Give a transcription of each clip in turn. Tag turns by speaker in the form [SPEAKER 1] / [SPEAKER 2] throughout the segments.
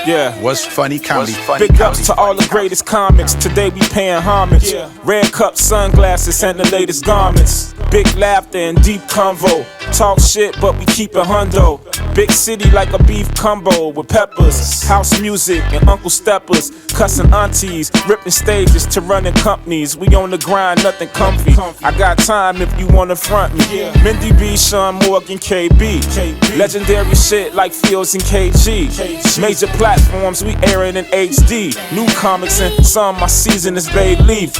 [SPEAKER 1] Yeah.
[SPEAKER 2] What's funny comedy?
[SPEAKER 1] Big ups to all the greatest comics. Today we paying homage. Red cup, sunglasses, and the latest garments. Big laughter and deep convo. Talk shit, but we keep it hundo. Big city like a beef combo with peppers. House music and Uncle Steppers. Cussing aunties, ripping stages to running companies. We on the grind, nothing comfy. I got time if you wanna front me. Mindy B, Sean Morgan, KB. Legendary shit like Fields and KG. Major platforms, we airing in HD. New comics and some my season is Bay Leaf.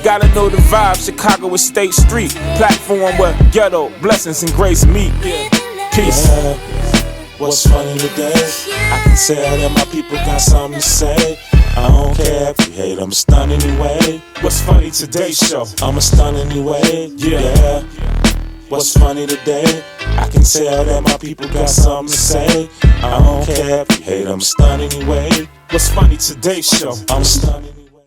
[SPEAKER 1] Gotta know the vibe, Chicago is State Street. Platform where ghetto, blessings and grace meet. Peace.
[SPEAKER 3] What's funny today? I can tell that my people got something to say. I don't care if you hate, I'm stunned anyway.
[SPEAKER 1] What's funny today show?
[SPEAKER 3] I'm a stun anyway, yeah. What's funny today? I can tell that my people got something to say. I don't care if you hate, I'm stunned anyway.
[SPEAKER 1] What's funny today show?
[SPEAKER 3] I'm stunned anyway.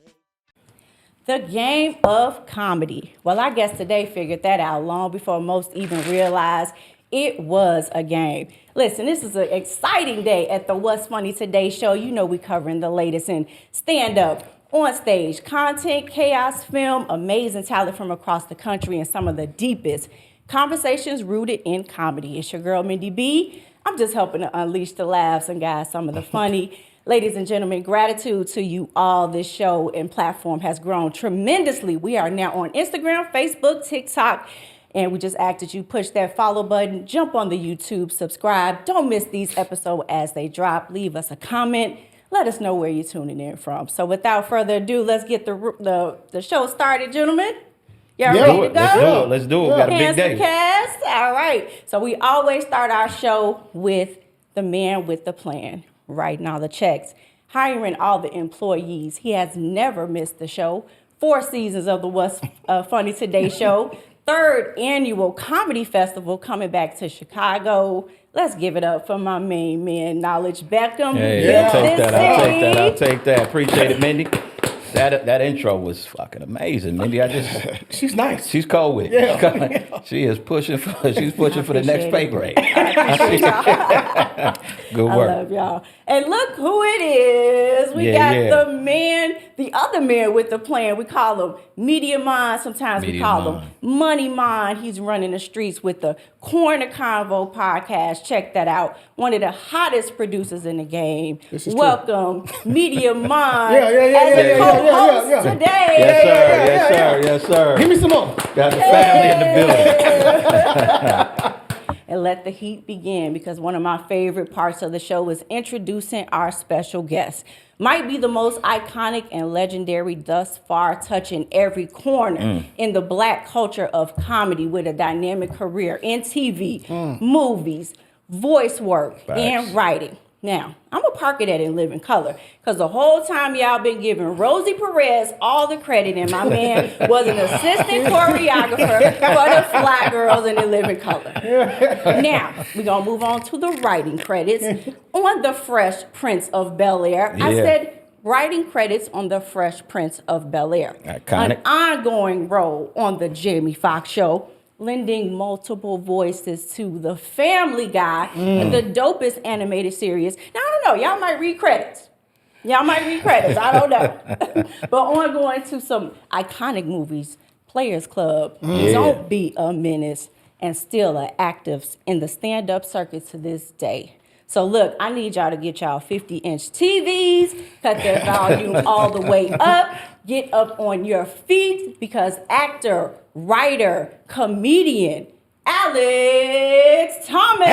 [SPEAKER 4] The game of comedy. Well, I guess today figured that out long before most even realized it was a game. Listen, this is an exciting day at the What's Funny Today show. You know we covering the latest in stand-up, on stage, content, chaos, film, amazing talent from across the country, and some of the deepest conversations rooted in comedy. It's your girl, Mindy B. I'm just helping to unleash the laughs and guys some of the funny. Ladies and gentlemen, gratitude to you all. This show and platform has grown tremendously. We are now on Instagram, Facebook, TikTok, and we just ask that you push that follow button, jump on the YouTube, subscribe. Don't miss these episodes as they drop. Leave us a comment. Let us know where you're tuning in from. So without further ado, let's get the show started, gentlemen. Y'all ready to go?
[SPEAKER 5] Let's do it. We got a big day.
[SPEAKER 4] Cast. All right. So we always start our show with the man with the plan, writing all the checks, hiring all the employees. He has never missed the show. 4 seasons of the What's Funny Today show. 3rd annual comedy festival coming back to Chicago. Let's give it up for my main man, Knowledge Beckham.
[SPEAKER 5] Hey, I'll take that. Appreciate it, Mindy. That intro was fucking amazing, Mindy.
[SPEAKER 6] She's nice.
[SPEAKER 5] She's cold with it.
[SPEAKER 6] Yeah.
[SPEAKER 5] She is pushing for the next pay grade. Good work.
[SPEAKER 4] I love y'all. And look who it is. We got the other man with the plan. We call him Media Mind. Sometimes we call him Money Mind. He's running the streets with the Corner Convo podcast. Check that out. One of the hottest producers in the game. Welcome, Media Mind. As a co-host today.
[SPEAKER 5] Yes, sir.
[SPEAKER 6] Give me some more.
[SPEAKER 5] Got the family in the building.
[SPEAKER 4] And let the heat begin, because one of my favorite parts of the show is introducing our special guest. Might be the most iconic and legendary thus far, touching every corner in the Black culture of comedy with a dynamic career in TV, movies, voice work, and writing. Now, I'm going to park it at In Living Color, because the whole time y'all been giving Rosie Perez all the credit, and my man was an assistant choreographer for the Fly Girls in In Living Color. Now, we're going to move on to the writing credits on The Fresh Prince of Bel-Air. I said writing credits on The Fresh Prince of Bel-Air.
[SPEAKER 5] Iconic.
[SPEAKER 4] An ongoing role on The Jamie Foxx Show, lending multiple voices to The Family Guy, and the dopest animated series. Now, I don't know. Y'all might read credits. I don't know. But ongoing to some iconic movies, Players Club, Don't Be a Menace, and still are active in the stand-up circuit to this day. So look, I need y'all to get y'all 50-inch TVs, cut that volume all the way up, get up on your feet, because actor, writer, comedian, Alex Thomas.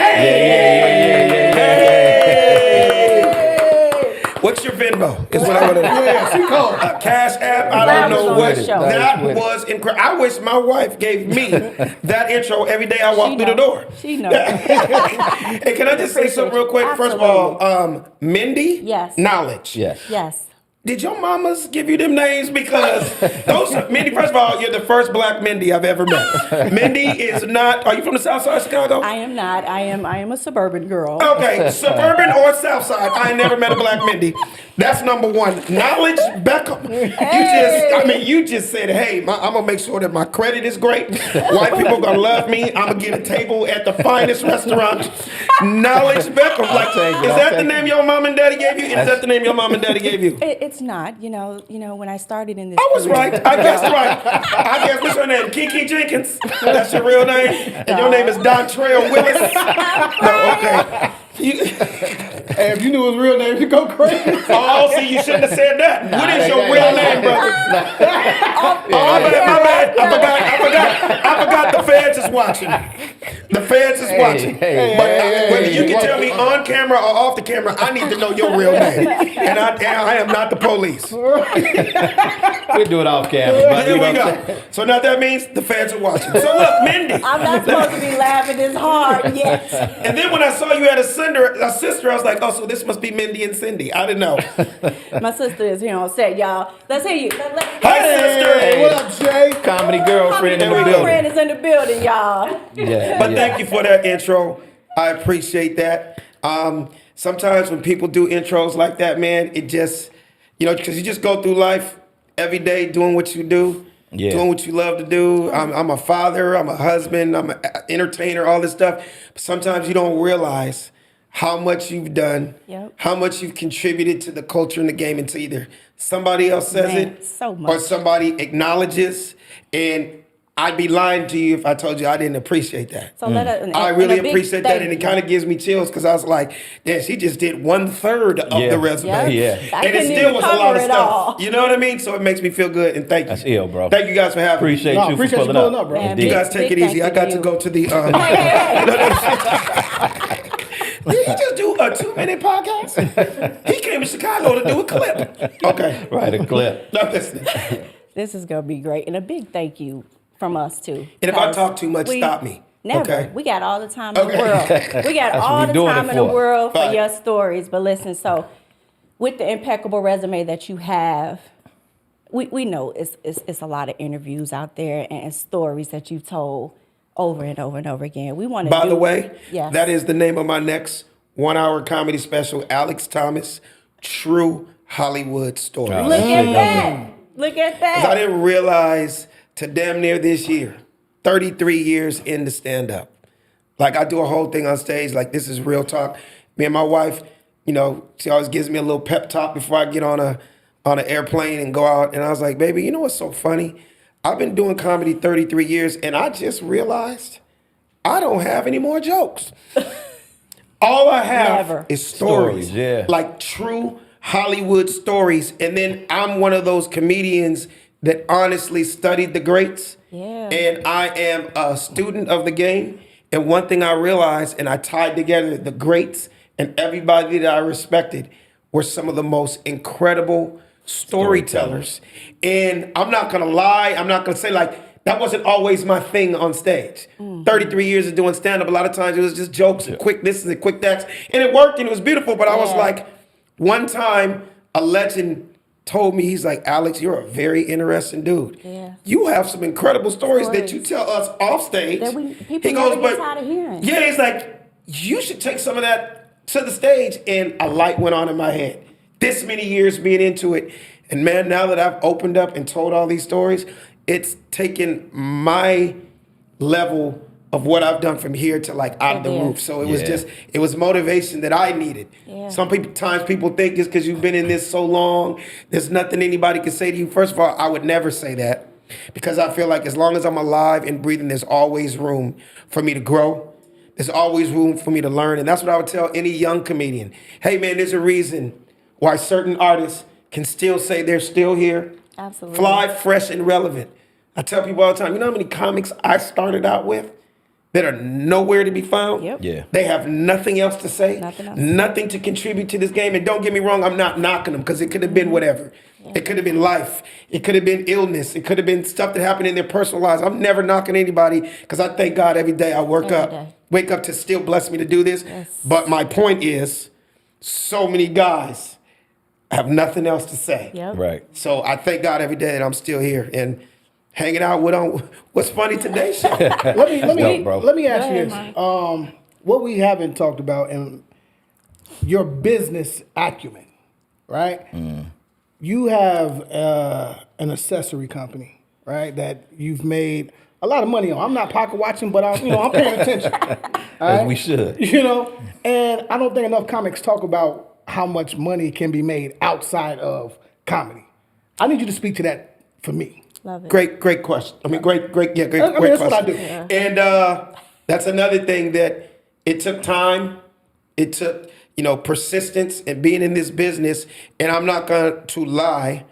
[SPEAKER 6] What's your Venmo? Is what I want to know. She called. Cash App, I don't know what. That was incredible. I wish my wife gave me that intro every day I walk through the door.
[SPEAKER 4] She knows.
[SPEAKER 6] Hey, can I just say something real quick?
[SPEAKER 4] Absolutely.
[SPEAKER 6] First of all, Mindy?
[SPEAKER 4] Yes.
[SPEAKER 6] Knowledge.
[SPEAKER 4] Yes.
[SPEAKER 6] Did your mamas give you them names? Because those, Mindy, first of all, you're the first black Mindy I've ever met. Mindy is not, are you from the South Side of Chicago?
[SPEAKER 4] I am not. I am a suburban girl.
[SPEAKER 6] Okay, suburban or South Side, I ain't never met a black Mindy. That's number one. Knowledge Beckham. You just said, hey, I'm gonna make sure that my credit is great. White people gonna love me. I'm gonna get a table at the finest restaurant. Knowledge Beckham. Like, is that the name your mom and daddy gave you? Is that the name your mom and daddy gave you?
[SPEAKER 4] It's not. You know, when I started in this.
[SPEAKER 6] I was right. I guessed right. I guess what's your name? Kiki Jenkins. That's your real name? And your name is Dontrell Willis? No, okay.
[SPEAKER 2] Hey, if you knew his real name, you'd go crazy.
[SPEAKER 6] Oh, see, you shouldn't have said that. What is your real name, brother? My bad. I forgot the feds is watching. The feds is watching. But whether you can tell me on camera or off the camera, I need to know your real name. And I am not the police.
[SPEAKER 5] We'll do it off camera. But
[SPEAKER 6] Here we go. So now that means the feds are watching. So look, Mindy.
[SPEAKER 4] I'm not supposed to be laughing this hard yet.
[SPEAKER 6] And then when I saw you had a sister, I was like, oh, so this must be Mindy and Cindy. I didn't know.
[SPEAKER 4] My sister is here on set, y'all. Let's hear you.
[SPEAKER 6] Hi, sister.
[SPEAKER 2] Hey, what up, Jay?
[SPEAKER 5] Comedy girlfriend in the building.
[SPEAKER 4] Girlfriend is in the building, y'all.
[SPEAKER 5] Yeah,
[SPEAKER 6] But thank you for that intro. I appreciate that. Sometimes when people do intros like that, man, it just, because you just go through life every day doing what you do, doing what you love to do. I'm a father, I'm a husband, I'm an entertainer, all this stuff. But sometimes you don't realize how much you've done, how much you've contributed to the culture and the game until either somebody else says it
[SPEAKER 4] so much.
[SPEAKER 6] or somebody acknowledges. And I'd be lying to you if I told you I didn't appreciate that.
[SPEAKER 4] So
[SPEAKER 6] I really appreciate that, and it kind of gives me chills because I was like, "Yeah, she just did 1/3 of the resume, and it still was a lot of stuff." You know what I mean? So it makes me feel good, and thank you.
[SPEAKER 5] That's ill, bro.
[SPEAKER 6] Thank you guys for having me.
[SPEAKER 5] Appreciate you for pulling up,
[SPEAKER 2] bro.
[SPEAKER 4] Man,
[SPEAKER 6] You guys take it easy. I got to go to the. Did he just do a 2-minute podcast? He came to Chicago to do a clip. Okay,
[SPEAKER 5] Right, a clip.
[SPEAKER 6] no, listen.
[SPEAKER 4] This is gonna be great, and a big thank you from us too.
[SPEAKER 6] And if I talk too much, stop me.
[SPEAKER 4] Never.
[SPEAKER 6] Okay.
[SPEAKER 4] We got all the time in the world. We got all the time in the world for your stories. But listen, so with the impeccable resume that you have, we know it's a lot of interviews out there and stories that you've told over and over and over again. We want to.
[SPEAKER 6] By the way,
[SPEAKER 4] yes.
[SPEAKER 6] that is the name of my next 1-hour comedy special, Alex Thomas, True Hollywood Stories.
[SPEAKER 5] Oh,
[SPEAKER 4] Look at that. Look at that.
[SPEAKER 6] 'Cause I didn't realize to damn near this year, 33 years into stand-up. Like, I do a whole thing on stage, like, this is real talk. Me and my wife, she always gives me a little pep talk before I get on an airplane and go out. And I was like, baby, you know what's so funny? I've been doing comedy 33 years, and I just realized I don't have any more jokes. All I have is stories. Like true Hollywood stories. And then I'm one of those comedians that honestly studied the greats. And I am a student of the game. And one thing I realized, and I tied together the greats and everybody that I respected, were some of the most incredible storytellers. And I'm not gonna lie, I'm not gonna say like, that wasn't always my thing on stage. 33 years of doing stand-up, a lot of times it was just jokes and quick this and quick that. And it worked and it was beautiful, but I was like, one time a legend told me, he's like, Alex, you're a very interesting dude. You have some incredible stories that you tell us off stage.
[SPEAKER 4] People never get tired of hearing.
[SPEAKER 6] Yeah, he's like, you should take some of that to the stage. And a light went on in my head. This many years being into it. And man, now that I've opened up and told all these stories, it's taken my level of what I've done from here to like out the roof. So it was just, it was motivation that I needed. Sometimes people think just because you've been in this so long, there's nothing anybody can say to you. First of all, I would never say that because I feel like as long as I'm alive and breathing, there's always room for me to grow. There's always room for me to learn. And that's what I would tell any young comedian. Hey man, there's a reason why certain artists can still say they're still here.
[SPEAKER 4] Absolutely.
[SPEAKER 6] Fly, fresh, and relevant. I tell people all the time, you know how many comics I started out with that are nowhere to be found? They have nothing else to say, nothing to contribute to this game. And don't get me wrong, I'm not knocking them because it could have been whatever. It could have been life. It could have been illness. It could have been stuff that happened in their personal lives. I'm never knocking anybody because I thank God every day I wake up to still bless me to do this. But my point is, so many guys I have nothing else to say.
[SPEAKER 4] Yep.
[SPEAKER 5] Right.
[SPEAKER 6] So I thank God every day that I'm still here and hanging out with on What's Funny Today show.
[SPEAKER 2] Let me ask you
[SPEAKER 4] Go
[SPEAKER 2] this.
[SPEAKER 4] ahead,
[SPEAKER 2] What we haven't talked about in your business acumen, right? You have an accessory company, right? That you've made a lot of money on. I'm not pocket watching, but I'm paying attention.
[SPEAKER 5] As we should.
[SPEAKER 2] And I don't think enough comics talk about how much money can be made outside of comedy. I need you to speak to that for me.
[SPEAKER 4] Love it.
[SPEAKER 6] Great question. I mean, great
[SPEAKER 2] That's
[SPEAKER 6] question.
[SPEAKER 2] what I do.
[SPEAKER 4] Yeah.
[SPEAKER 6] And that's another thing that it took time. It took, persistence and being in this business. And I'm not going to lie.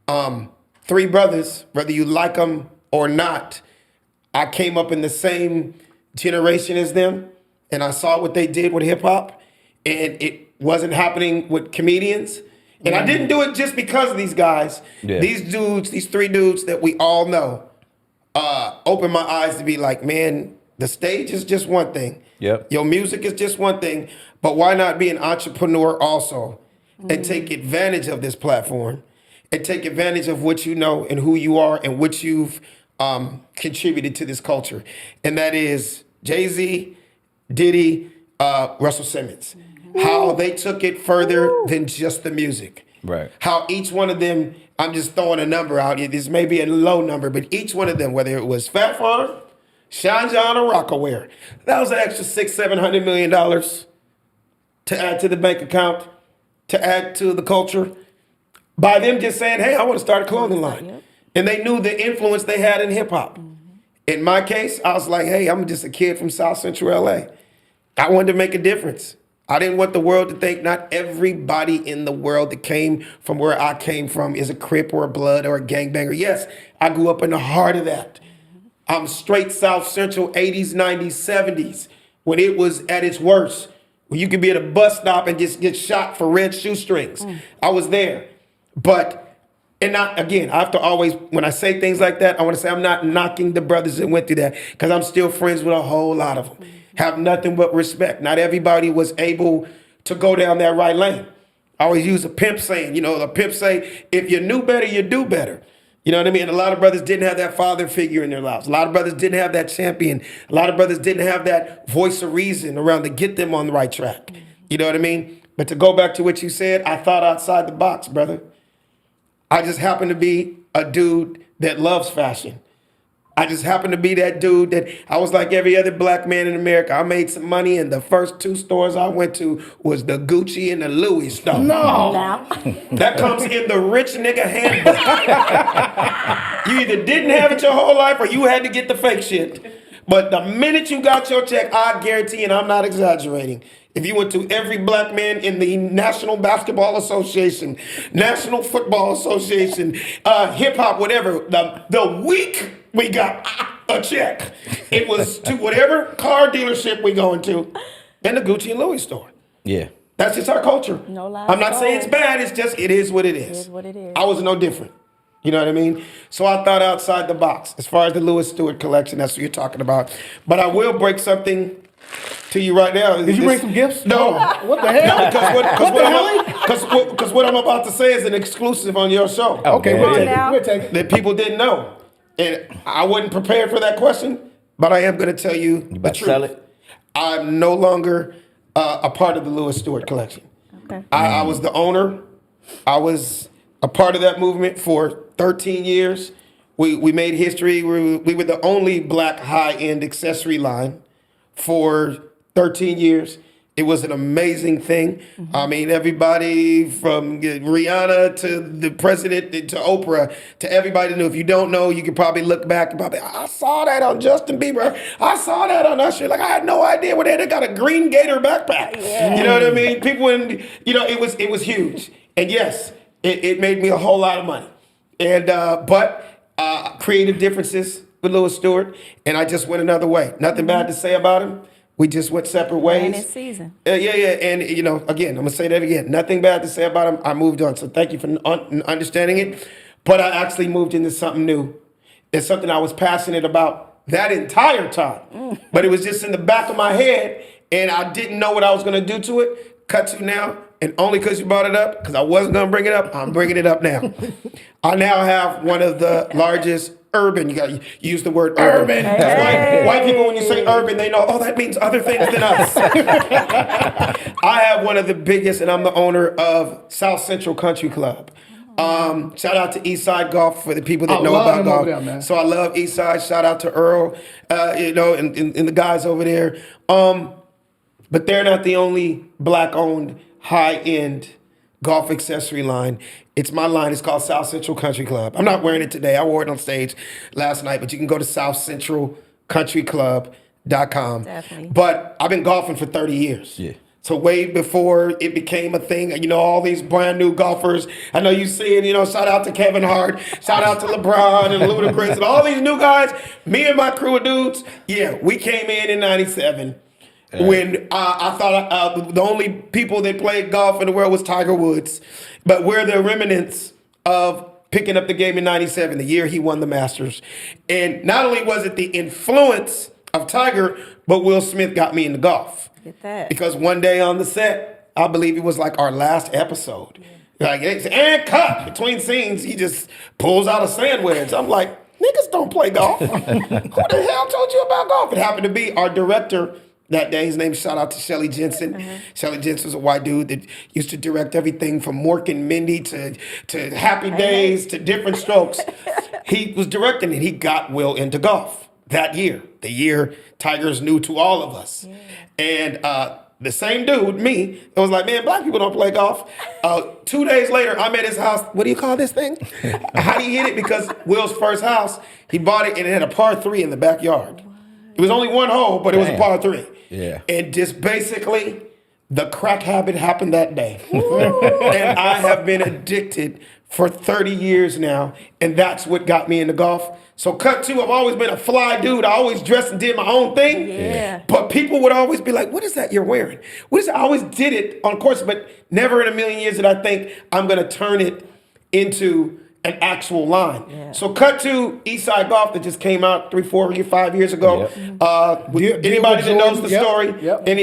[SPEAKER 6] 3 brothers, whether you like them or not, I came up in the same generation as them. And I saw what they did with hip hop. And it wasn't happening with comedians. And I didn't do it just because of these guys.
[SPEAKER 5] Yeah.
[SPEAKER 6] These 3 dudes that we all know, opened my eyes to be like, man, the stage is just one thing.
[SPEAKER 5] Yep.
[SPEAKER 6] Your music is just one thing. But why not be an entrepreneur also and take advantage of this platform and take advantage of what you know and who you are and what you've contributed to this culture. And that is Jay-Z, Diddy, Russell Simmons. How they took it further than just the music.
[SPEAKER 5] Right.
[SPEAKER 6] How each one of them, I'm just throwing a number out here. This may be a low number, but each one of them, whether it was Fat Farm, Sean John, or Rockaware, that was an extra $600-700 million to add to the bank account, to add to the culture. By them just saying, hey, I want to start a clothing line.
[SPEAKER 4] Yep.
[SPEAKER 6] And they knew the influence they had in hip hop. In my case, I was like, hey, I'm just a kid from South Central LA. I wanted to make a difference. I didn't want the world to think not everybody in the world that came from where I came from is a Crip or a Blood or a gangbanger. Yes, I grew up in the heart of that. I'm straight South Central 80s, 90s, 70s when it was at its worst. When you could be at a bus stop and just get shot for red shoestrings. I was there. And not, again, I have to always, when I say things like that, I want to say I'm not knocking the brothers that went through that because I'm still friends with a whole lot of them. Have nothing but respect. Not everybody was able to go down that right lane. I always use a pimp saying, the pimp say, if you knew better, you do better. You know what I mean? A lot of brothers didn't have that father figure in their lives. A lot of brothers didn't have that champion. A lot of brothers didn't have that voice of reason around to get them on the right track. You know what I mean? But to go back to what you said, I thought outside the box, brother. I just happen to be a dude that loves fashion. I just happened to be that dude that I was like every other black man in America. I made some money and the first 2 stores I went to was the Gucci and the Louis store.
[SPEAKER 2] No.
[SPEAKER 4] Now.
[SPEAKER 6] That comes in the rich nigga handbook. You either didn't have it your whole life or you had to get the fake shit. But the minute you got your check, I guarantee, and I'm not exaggerating, if you went to every black man in the National Basketball Association, National Football Association, hip hop, whatever, the week we got a check, it was to whatever car dealership we going to, and the Gucci and Louis store.
[SPEAKER 5] Yeah.
[SPEAKER 6] That's just our culture.
[SPEAKER 4] No lies
[SPEAKER 6] I'm not saying
[SPEAKER 4] told.
[SPEAKER 6] it's bad. It's just, it is what it is.
[SPEAKER 4] It is what it is.
[SPEAKER 6] I was no different. You know what I mean? So I thought outside the box. As far as the Lewis Stewart collection, that's what you're talking about. But I will break something to you right now.
[SPEAKER 2] Did you bring some gifts?
[SPEAKER 6] No.
[SPEAKER 2] What the hell?
[SPEAKER 6] Because what I'm about to say is an exclusive on your show.
[SPEAKER 2] Okay,
[SPEAKER 5] Come
[SPEAKER 2] we'll
[SPEAKER 5] on
[SPEAKER 2] take
[SPEAKER 4] now.
[SPEAKER 2] it. We'll take it.
[SPEAKER 6] That people didn't know. And I wasn't prepared for that question, but I am going to tell you the
[SPEAKER 5] about to
[SPEAKER 6] truth.
[SPEAKER 5] sell it?
[SPEAKER 6] I'm no longer a part of the Lewis Stewart collection.
[SPEAKER 4] Okay.
[SPEAKER 6] I was the owner. I was a part of that movement for 13 years. We made history. We were the only black high-end accessory line for 13 years. It was an amazing thing. I mean, everybody from Rihanna to the president to Oprah to everybody knew. If you don't know, you could probably look back and probably, I saw that on Justin Bieber. I saw that on Usher. Like, I had no idea what they got a green gator backpack.
[SPEAKER 4] Yeah.
[SPEAKER 6] You know what I mean? People, it was huge. And yes, it made me a whole lot of money. And but creative differences with Lewis Stewart, and I just went another way. Nothing bad to say about him. We just went separate ways.
[SPEAKER 4] And it's season.
[SPEAKER 6] Yeah. And, again, I'm going to say that again. Nothing bad to say about him. I moved on. So thank you for understanding it. But I actually moved into something new. It's something I was passionate about that entire time. But it was just in the back of my head, and I didn't know what I was going to do to it. Cut to now, and only because you brought it up, because I wasn't going to bring it up, I'm bringing it up now. I now have one of the largest urban, you got to use the word urban. That's why white people, when you say urban, they know, oh, that means other things than us. I have one of the biggest, and I'm the owner of South Central Country Club. Shout out to Eastside Golf for the people that know about golf. There, so I love Eastside. Shout out to Earl, and the guys over there. But they're not the only black-owned high-end golf accessory line. It's my line. It's called South Central Country Club. I'm not wearing it today. I wore it on stage last night, but you can go to southcentralcountryclub.com.
[SPEAKER 4] Definitely.
[SPEAKER 6] But I've been golfing for 30 years.
[SPEAKER 5] Yeah.
[SPEAKER 6] So way before it became a thing, all these brand new golfers. I know you see it, shout out to Kevin Hart, shout out to LeBron and Ludacris and all these new guys. Me and my crew of dudes, we came in 97 when I thought the only people that played golf in the world was Tiger Woods. But we're the remnants of picking up the game in 97, the year he won the Masters. And not only was it the influence of Tiger, but Will Smith got me into golf.
[SPEAKER 4] Get that.
[SPEAKER 6] Because one day on the set, I believe it was like our last episode. Like, and cut between scenes, he just pulls out a sand wedge. I'm like, niggas don't play golf. Who the hell told you about golf? It happened to be our director that day. His name, shout out to Shelly Jensen. Shelly Jensen's a white dude that used to direct everything from Mork and Mindy to Happy Days to Different Strokes. He was directing it. He got Will into golf that year, the year Tiger's new to all of us. Yeah. And the same dude, me, it was like, man, black people don't play golf. 2 days later, I'm at his house. What do you call this thing? How do you hit it? Because Will's first house, he bought it and it had a par 3 in the backyard. It was only one hole, but it was a par 3.
[SPEAKER 5] Yeah.
[SPEAKER 6] And just basically, the crack habit happened that day. And I have been addicted for 30 years now, and that's what got me into golf. So cut two, I've always been a fly dude. I always dressed and did my own thing.
[SPEAKER 4] Yeah.
[SPEAKER 6] But people would always be like, what is that you're wearing? What is that? I always did it on course, but never in a million years did I think I'm going to turn it into an actual line. Yeah. So cut to Eastside Golf that just came out 3, 4, 5 years ago. Yep. Anybody that knows the story, and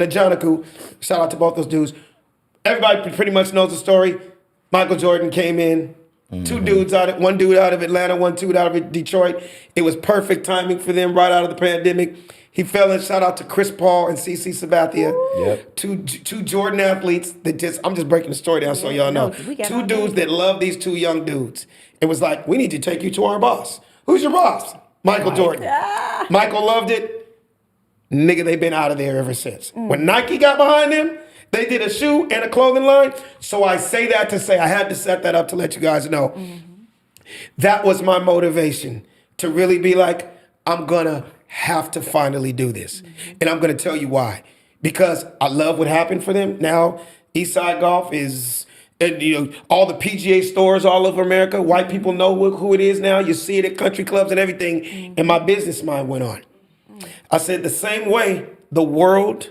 [SPEAKER 6] Ajanaku, shout out to both those dudes. Everybody pretty much knows the story. Michael Jordan came in, one dude out of Atlanta, one dude out of Detroit. It was perfect timing for them right out of the pandemic. He fell in. Shout out to Chris Paul and CeCe Sabathia, two Jordan athletes that I'm just breaking the story down so y'all know. Two dudes that love these two young dudes. It was like, we need to take you to our boss. Who's your boss? Michael Jordan. Michael loved it. Nigga, they've been out of there ever since. When Nike got behind them, they did a shoe and a clothing line. So I say that to say I had to set that up to let you guys know. That was my motivation to really be like, I'm going to have to finally do this. And I'm going to tell you why. Because I love what happened for them. Now, Eastside Golf is, and all the PGA stores all over America. White people know who it is now. You see it at country clubs and everything. And my business mind went on. I said the same way the world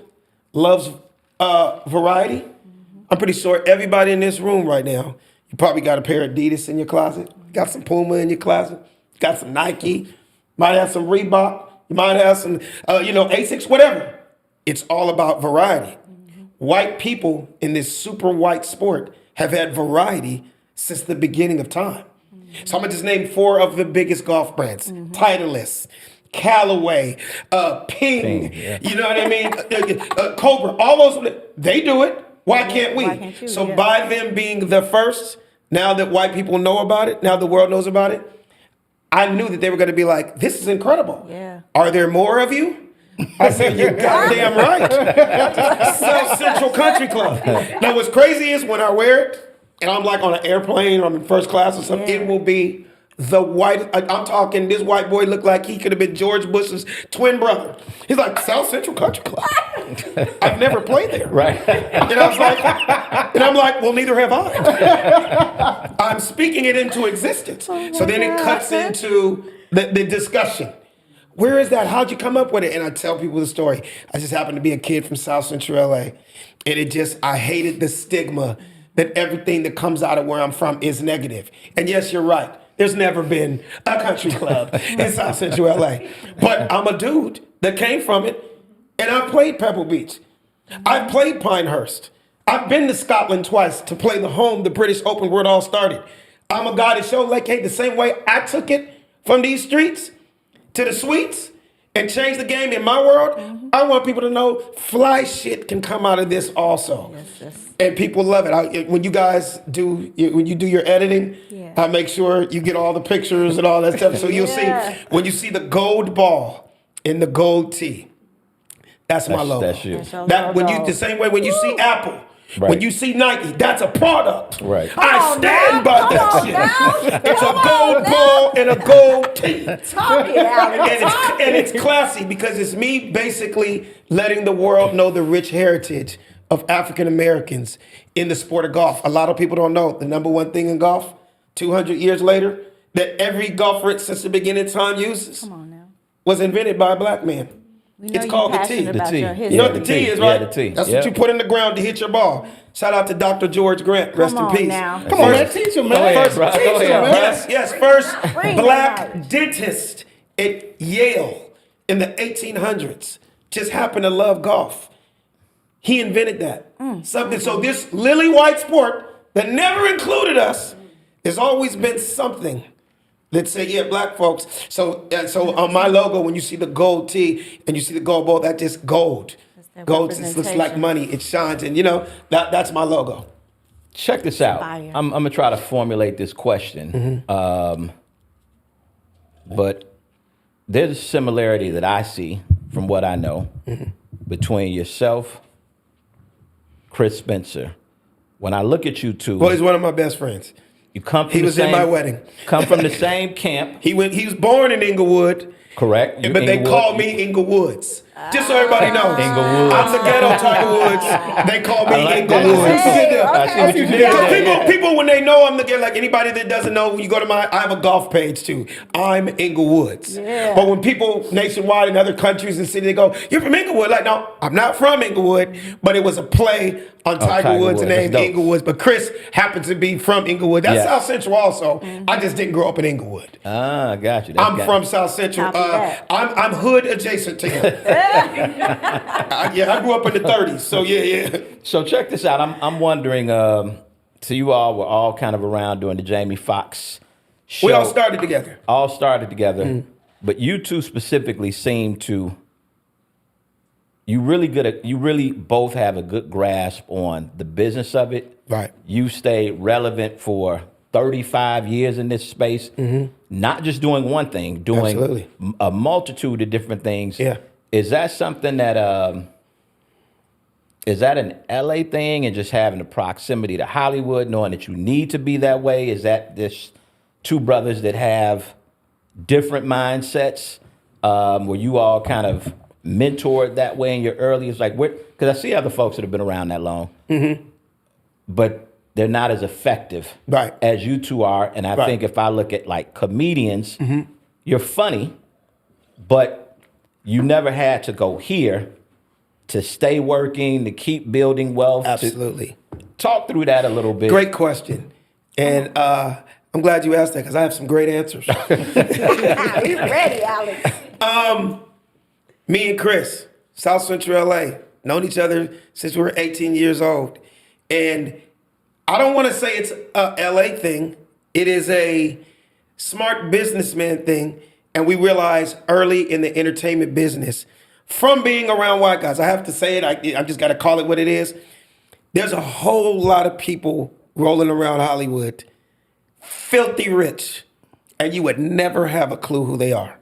[SPEAKER 6] loves variety. I'm pretty sure everybody in this room right now, you probably got a pair of Adidas in your closet, got some Puma in your closet, got some Nike, might have some Reebok, you might have some, Asics, whatever. It's all about variety. White people in this super white sport have had variety since the beginning of time. So I'm gonna just name 4 of the biggest golf brands: Titleist, Callaway, Ping, you know what I mean? Cobra, all those, they do it. Why can't we? By them being the first, now that white people know about it, now the world knows about it, I knew that they were going to be like, this is incredible. Yeah. Are there more of you? I said, you're goddamn right. South Central Country Club. Now, what's crazy is when I wear it, and I'm like on an airplane or I'm in first class or something, it will be the white, I'm talking, this white boy looked like he could have been George Bush's twin brother. He's like, South Central Country Club. I've never played there. Right. And I'm like, well, neither have I. I'm speaking it into existence. So then it cuts into the discussion. Where is that? How'd you come up with it? And I tell people the story. I just happened to be a kid from South Central LA. And I hated the stigma that everything that comes out of where I'm from is negative. And yes, you're right. There's never been a country club in South Central LA. But I'm a dude that came from it, and I played Pebble Beach. I played Pinehurst. I've been to Scotland twice to play the British Open where it all started. I'm a guy that showed like, hey, the same way I took it from these streets to the suites and changed the game in my world, I want people to know fly shit can come out of this also.
[SPEAKER 4] Yes.
[SPEAKER 6] And people love it. When you guys do your editing,
[SPEAKER 4] Yeah.
[SPEAKER 6] I make sure you get all the pictures and all that stuff. So you'll see, when you see the gold ball in the gold tee, that's my logo.
[SPEAKER 5] That's you.
[SPEAKER 4] That's your
[SPEAKER 6] That when you
[SPEAKER 4] logo.
[SPEAKER 6] the same way when you see Apple,
[SPEAKER 5] Right.
[SPEAKER 6] when you see Nike, that's a product.
[SPEAKER 5] Right.
[SPEAKER 6] I stand by that shit. It's a
[SPEAKER 4] Come on
[SPEAKER 6] gold
[SPEAKER 4] now.
[SPEAKER 6] ball and a gold tee.
[SPEAKER 4] Talk it out.
[SPEAKER 6] And it's classy because it's me basically letting the world know the rich heritage of African Americans in the sport of golf. A lot of people don't know the number one thing in golf, 200 years later, that every golfer since the beginning of time uses
[SPEAKER 4] Come on now.
[SPEAKER 6] was invented by a black man.
[SPEAKER 4] We know
[SPEAKER 6] It's
[SPEAKER 4] you're
[SPEAKER 6] called the
[SPEAKER 4] passionate
[SPEAKER 6] tee.
[SPEAKER 4] about
[SPEAKER 5] The
[SPEAKER 4] your
[SPEAKER 5] tee.
[SPEAKER 4] history.
[SPEAKER 6] You know what the
[SPEAKER 5] the
[SPEAKER 6] tee
[SPEAKER 5] tee.
[SPEAKER 6] is,
[SPEAKER 5] Yeah,
[SPEAKER 6] right?
[SPEAKER 5] the tee.
[SPEAKER 6] That's
[SPEAKER 5] Yep.
[SPEAKER 6] what you put in the ground to hit your ball. Shout out to Dr. George Grant. Rest
[SPEAKER 4] Come
[SPEAKER 6] in
[SPEAKER 4] on
[SPEAKER 6] peace.
[SPEAKER 4] now.
[SPEAKER 2] Come on, man. Teach him, man.
[SPEAKER 5] Go ahead,
[SPEAKER 6] First,
[SPEAKER 5] bro. Go ahead, bro.
[SPEAKER 6] yes, first
[SPEAKER 4] Bring the
[SPEAKER 6] black
[SPEAKER 4] knowledge.
[SPEAKER 6] dentist at Yale in the 1800s just happened to love golf. He invented that. Something. So this lily white sport that never included us has always been something that say, yeah, black folks. So on my logo, when you see the gold tee and you see the gold ball, that's just gold.
[SPEAKER 4] that
[SPEAKER 6] Gold just looks like
[SPEAKER 4] representation.
[SPEAKER 6] money. It shines, and that's my logo.
[SPEAKER 5] Check this out.
[SPEAKER 4] Fire.
[SPEAKER 5] I'm gonna try to formulate this question, but there's a similarity that I see from what I know between yourself, Chris Spencer. When I look at you two,
[SPEAKER 6] Well, he's one of my best friends.
[SPEAKER 5] you come from
[SPEAKER 6] He
[SPEAKER 5] the
[SPEAKER 6] was
[SPEAKER 5] same,
[SPEAKER 6] in my wedding.
[SPEAKER 5] Come from the same camp,
[SPEAKER 6] He was born in Inglewood,
[SPEAKER 5] correct? You
[SPEAKER 6] but they
[SPEAKER 5] Inglewood.
[SPEAKER 6] call me Inglewoods. Just so everybody knows.
[SPEAKER 5] Inglewoods.
[SPEAKER 6] I'm the ghetto Tiger Woods. They call me
[SPEAKER 5] I like that.
[SPEAKER 6] Inglewoods.
[SPEAKER 4] Hey,
[SPEAKER 5] I see what you did
[SPEAKER 6] Because
[SPEAKER 5] there.
[SPEAKER 6] people, when they know I'm the guy, like anybody that doesn't know, when you go to I have a golf page too. I'm Inglewoods.
[SPEAKER 4] Yeah.
[SPEAKER 6] But when people nationwide in other countries and cities, they go, "You're from Inglewood?" Like, no, I'm not from Inglewood, but it was a play on Tiger
[SPEAKER 5] Tiger
[SPEAKER 6] Woods'
[SPEAKER 5] Woods.
[SPEAKER 6] name,
[SPEAKER 5] That's dope.
[SPEAKER 6] Inglewoods. But Chris happens to be from Inglewood. That's
[SPEAKER 5] Yes.
[SPEAKER 6] South Central also. I just didn't grow up in Inglewood.
[SPEAKER 5] Ah, got you. That's
[SPEAKER 6] I'm
[SPEAKER 5] got
[SPEAKER 6] from
[SPEAKER 5] you.
[SPEAKER 6] South Central.
[SPEAKER 4] Copy that.
[SPEAKER 6] I'm hood adjacent to him. I grew up in the 30s, so yeah.
[SPEAKER 5] So check this out. I'm wondering. So you all were all kind of around during the Jamie Foxx show.
[SPEAKER 6] We all started together.
[SPEAKER 5] All started together, but you two specifically seem to. You really both have a good grasp on the business of it.
[SPEAKER 6] Right.
[SPEAKER 5] You stayed relevant for 35 years in this space, not just doing one thing, doing
[SPEAKER 6] Absolutely.
[SPEAKER 5] a multitude of different things.
[SPEAKER 6] Yeah.
[SPEAKER 5] Is that something that is that an LA thing and just having the proximity to Hollywood, knowing that you need to be that way? Is that this two brothers that have different mindsets? Were you all kind of mentored that way in your earliest? Like, because I see other folks that have been around that long, but they're not as effective
[SPEAKER 6] Right.
[SPEAKER 5] as you two are. And I
[SPEAKER 6] Right.
[SPEAKER 5] think if I look at like comedians, you're funny, but you never had to go here to stay working, to keep building wealth.
[SPEAKER 6] Absolutely.
[SPEAKER 5] Talk through that a little bit.
[SPEAKER 6] Great question. And I'm glad you asked that because I have some great answers.
[SPEAKER 4] He's ready, Alex.
[SPEAKER 6] Me and Chris, South Central LA, known each other since we were 18 years old. And I don't want to say it's a LA thing. It is a smart businessman thing. And we realized early in the entertainment business, from being around white guys, I have to say it, I just got to call it what it is. There's a whole lot of people rolling around Hollywood, filthy rich, and you would never have a clue who they are.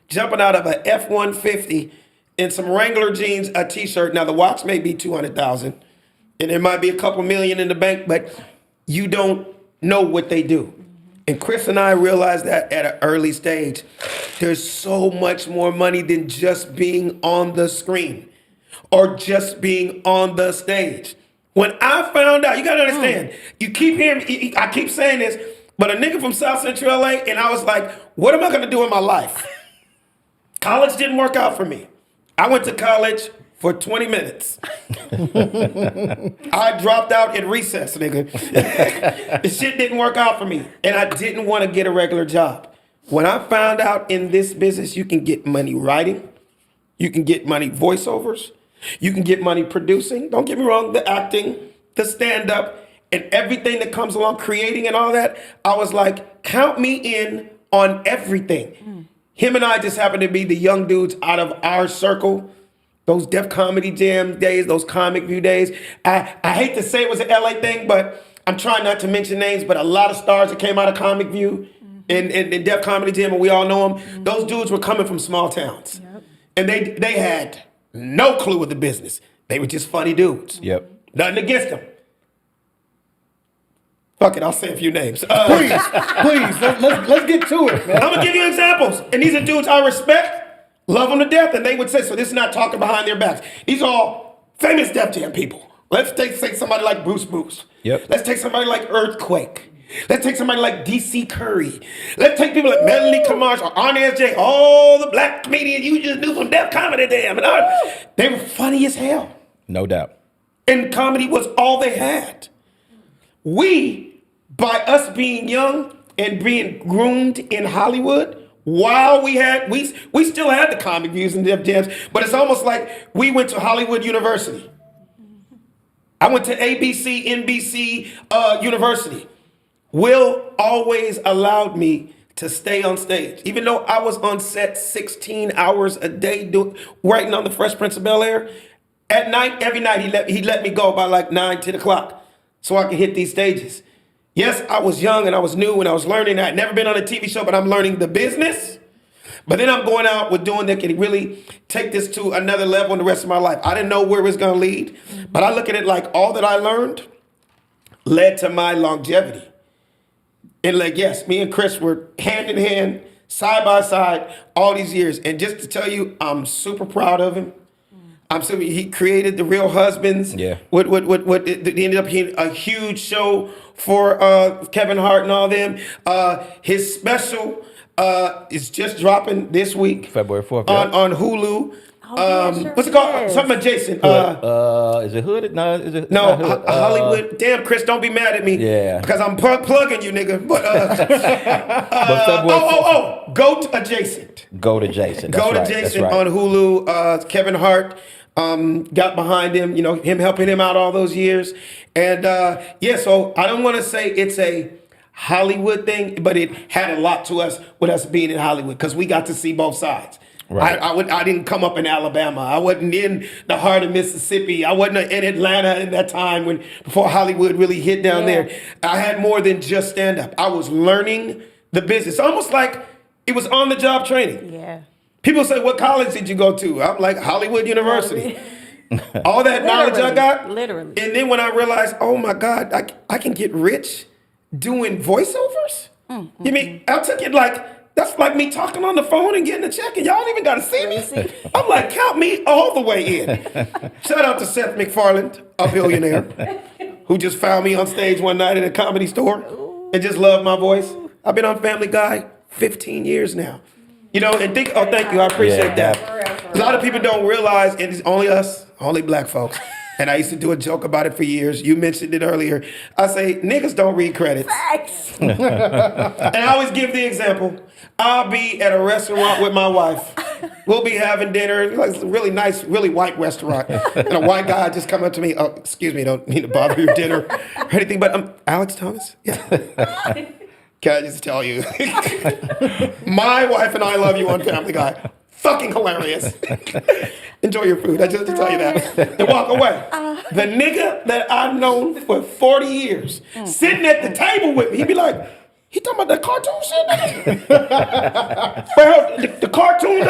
[SPEAKER 6] Jumping out of a F-150 in some Wrangler jeans, a t-shirt. Now the watch may be $200,000 and there might be a couple million in the bank, but you don't know what they do. And Chris and I realized that at an early stage, there's so much more money than just being on the screen or just being on the stage. When I found out, you gotta understand, you keep hearing, I keep saying this, but a nigga from South Central LA, and I was like, what am I gonna do in my life? College didn't work out for me. I went to college for 20 minutes. I dropped out at recess, nigga. The shit didn't work out for me. And I didn't want to get a regular job. When I found out in this business, you can get money writing, you can get money voiceovers, you can get money producing. Don't get me wrong, the acting, the stand-up and everything that comes along, creating and all that, I was like, count me in on everything. Him and I just happened to be the young dudes out of our circle. Those Def Comedy Jam days, those Comic View days. I hate to say it was an LA thing, but I'm trying not to mention names, but a lot of stars that came out of Comic View and Def Comedy Jam, and we all know them, those dudes were coming from small towns.
[SPEAKER 4] Yep.
[SPEAKER 6] And they had no clue of the business. They were just funny dudes.
[SPEAKER 5] Yep.
[SPEAKER 6] Nothing against them. Fuck it, I'll say a few names.
[SPEAKER 2] Please, let's get to it, man.
[SPEAKER 6] I'm gonna give you examples. And these are dudes I respect, love them to death, and they would say, so this is not talking behind their backs. These are all famous Def Jam people. Let's take somebody like Bruce Booth.
[SPEAKER 5] Yep.
[SPEAKER 6] Let's take somebody like Earthquake. Let's take somebody like DC Curry. Let's take people like Melanie Kamarsh or Arnie S.J., all the black comedians you just do from Def Comedy Jam. They were funny as hell.
[SPEAKER 5] No doubt.
[SPEAKER 6] And comedy was all they had. We, by us being young and being groomed in Hollywood, while we still had the comic views and Def Jams, but it's almost like we went to Hollywood University. I went to ABC, NBC University. Will always allowed me to stay on stage. Even though I was on set 16 hours a day writing on The Fresh Prince of Bel-Air, at night, every night, he let me go by like 9, 10 o'clock so I could hit these stages. Yes, I was young and I was new and I was learning. I'd never been on a TV show, but I'm learning the business. But then I'm going out with doing that can really take this to another level in the rest of my life. I didn't know where it was going to lead, but I look at it like all that I learned led to my longevity. And like, yes, me and Chris were hand in hand, side by side, all these years. And just to tell you, I'm super proud of him. He created The Real Husbands.
[SPEAKER 5] Yeah.
[SPEAKER 6] It ended up being a huge show for Kevin Hart and all them. His special is just dropping this week.
[SPEAKER 5] February 4th.
[SPEAKER 6] On Hulu.
[SPEAKER 4] Oh, yeah, sure
[SPEAKER 6] What's it called?
[SPEAKER 4] is.
[SPEAKER 6] Something adjacent.
[SPEAKER 5] Is it Hood? No, is it?
[SPEAKER 6] No,
[SPEAKER 5] not Hood.
[SPEAKER 6] Hollywood. Damn, Chris, don't be mad at me.
[SPEAKER 5] Yeah.
[SPEAKER 6] Because I'm plugging you, nigga. But
[SPEAKER 5] February 4th.
[SPEAKER 6] Goat Adjacent.
[SPEAKER 5] Go to Jason. That's
[SPEAKER 6] Go to
[SPEAKER 5] right,
[SPEAKER 6] Jason
[SPEAKER 5] that's right.
[SPEAKER 6] on Hulu. Kevin Hart got behind him, him helping him out all those years. And so I don't want to say it's a Hollywood thing, but it had a lot to us with us being in Hollywood because we got to see both sides.
[SPEAKER 5] Right.
[SPEAKER 6] I didn't come up in Alabama. I wasn't in the heart of Mississippi. I wasn't in Atlanta at that time before Hollywood really hit down there. I had more than just stand up. I was learning the business, almost like it was on the job training.
[SPEAKER 4] Yeah.
[SPEAKER 6] People say, what college did you go to? I'm like, Hollywood University. All that knowledge I got.
[SPEAKER 4] Literally.
[SPEAKER 6] And then when I realized, oh my God, I can get rich doing voiceovers. You mean, I took it like, that's like me talking on the phone and getting a check and y'all don't even got to see me. I'm like, count me all the way in. Shout out to Seth MacFarlane, a billionaire, who just found me on stage one night at a comedy store and just loved my voice. I've been on Family Guy 15 years now. And thank you, I appreciate that. A lot of people don't realize, and it's only us, only black folks. And I used to do a joke about it for years. You mentioned it earlier. I say, niggas don't read credits.
[SPEAKER 4] Facts.
[SPEAKER 6] And I always give the example. I'll be at a restaurant with my wife. We'll be having dinner, like a really nice, really white restaurant. And a white guy just come up to me, oh, excuse me, don't mean to bother your dinner or anything, but I'm Alex Thomas? Yeah. Can I just tell you? My wife and I love you on Family Guy. Fucking hilarious. Enjoy your food. I just to tell you that. And walk away. The nigga that I've known for 40 years, sitting at the table with me, he'd be like, he talking about that cartoon shit, nigga? Well, the cartoon,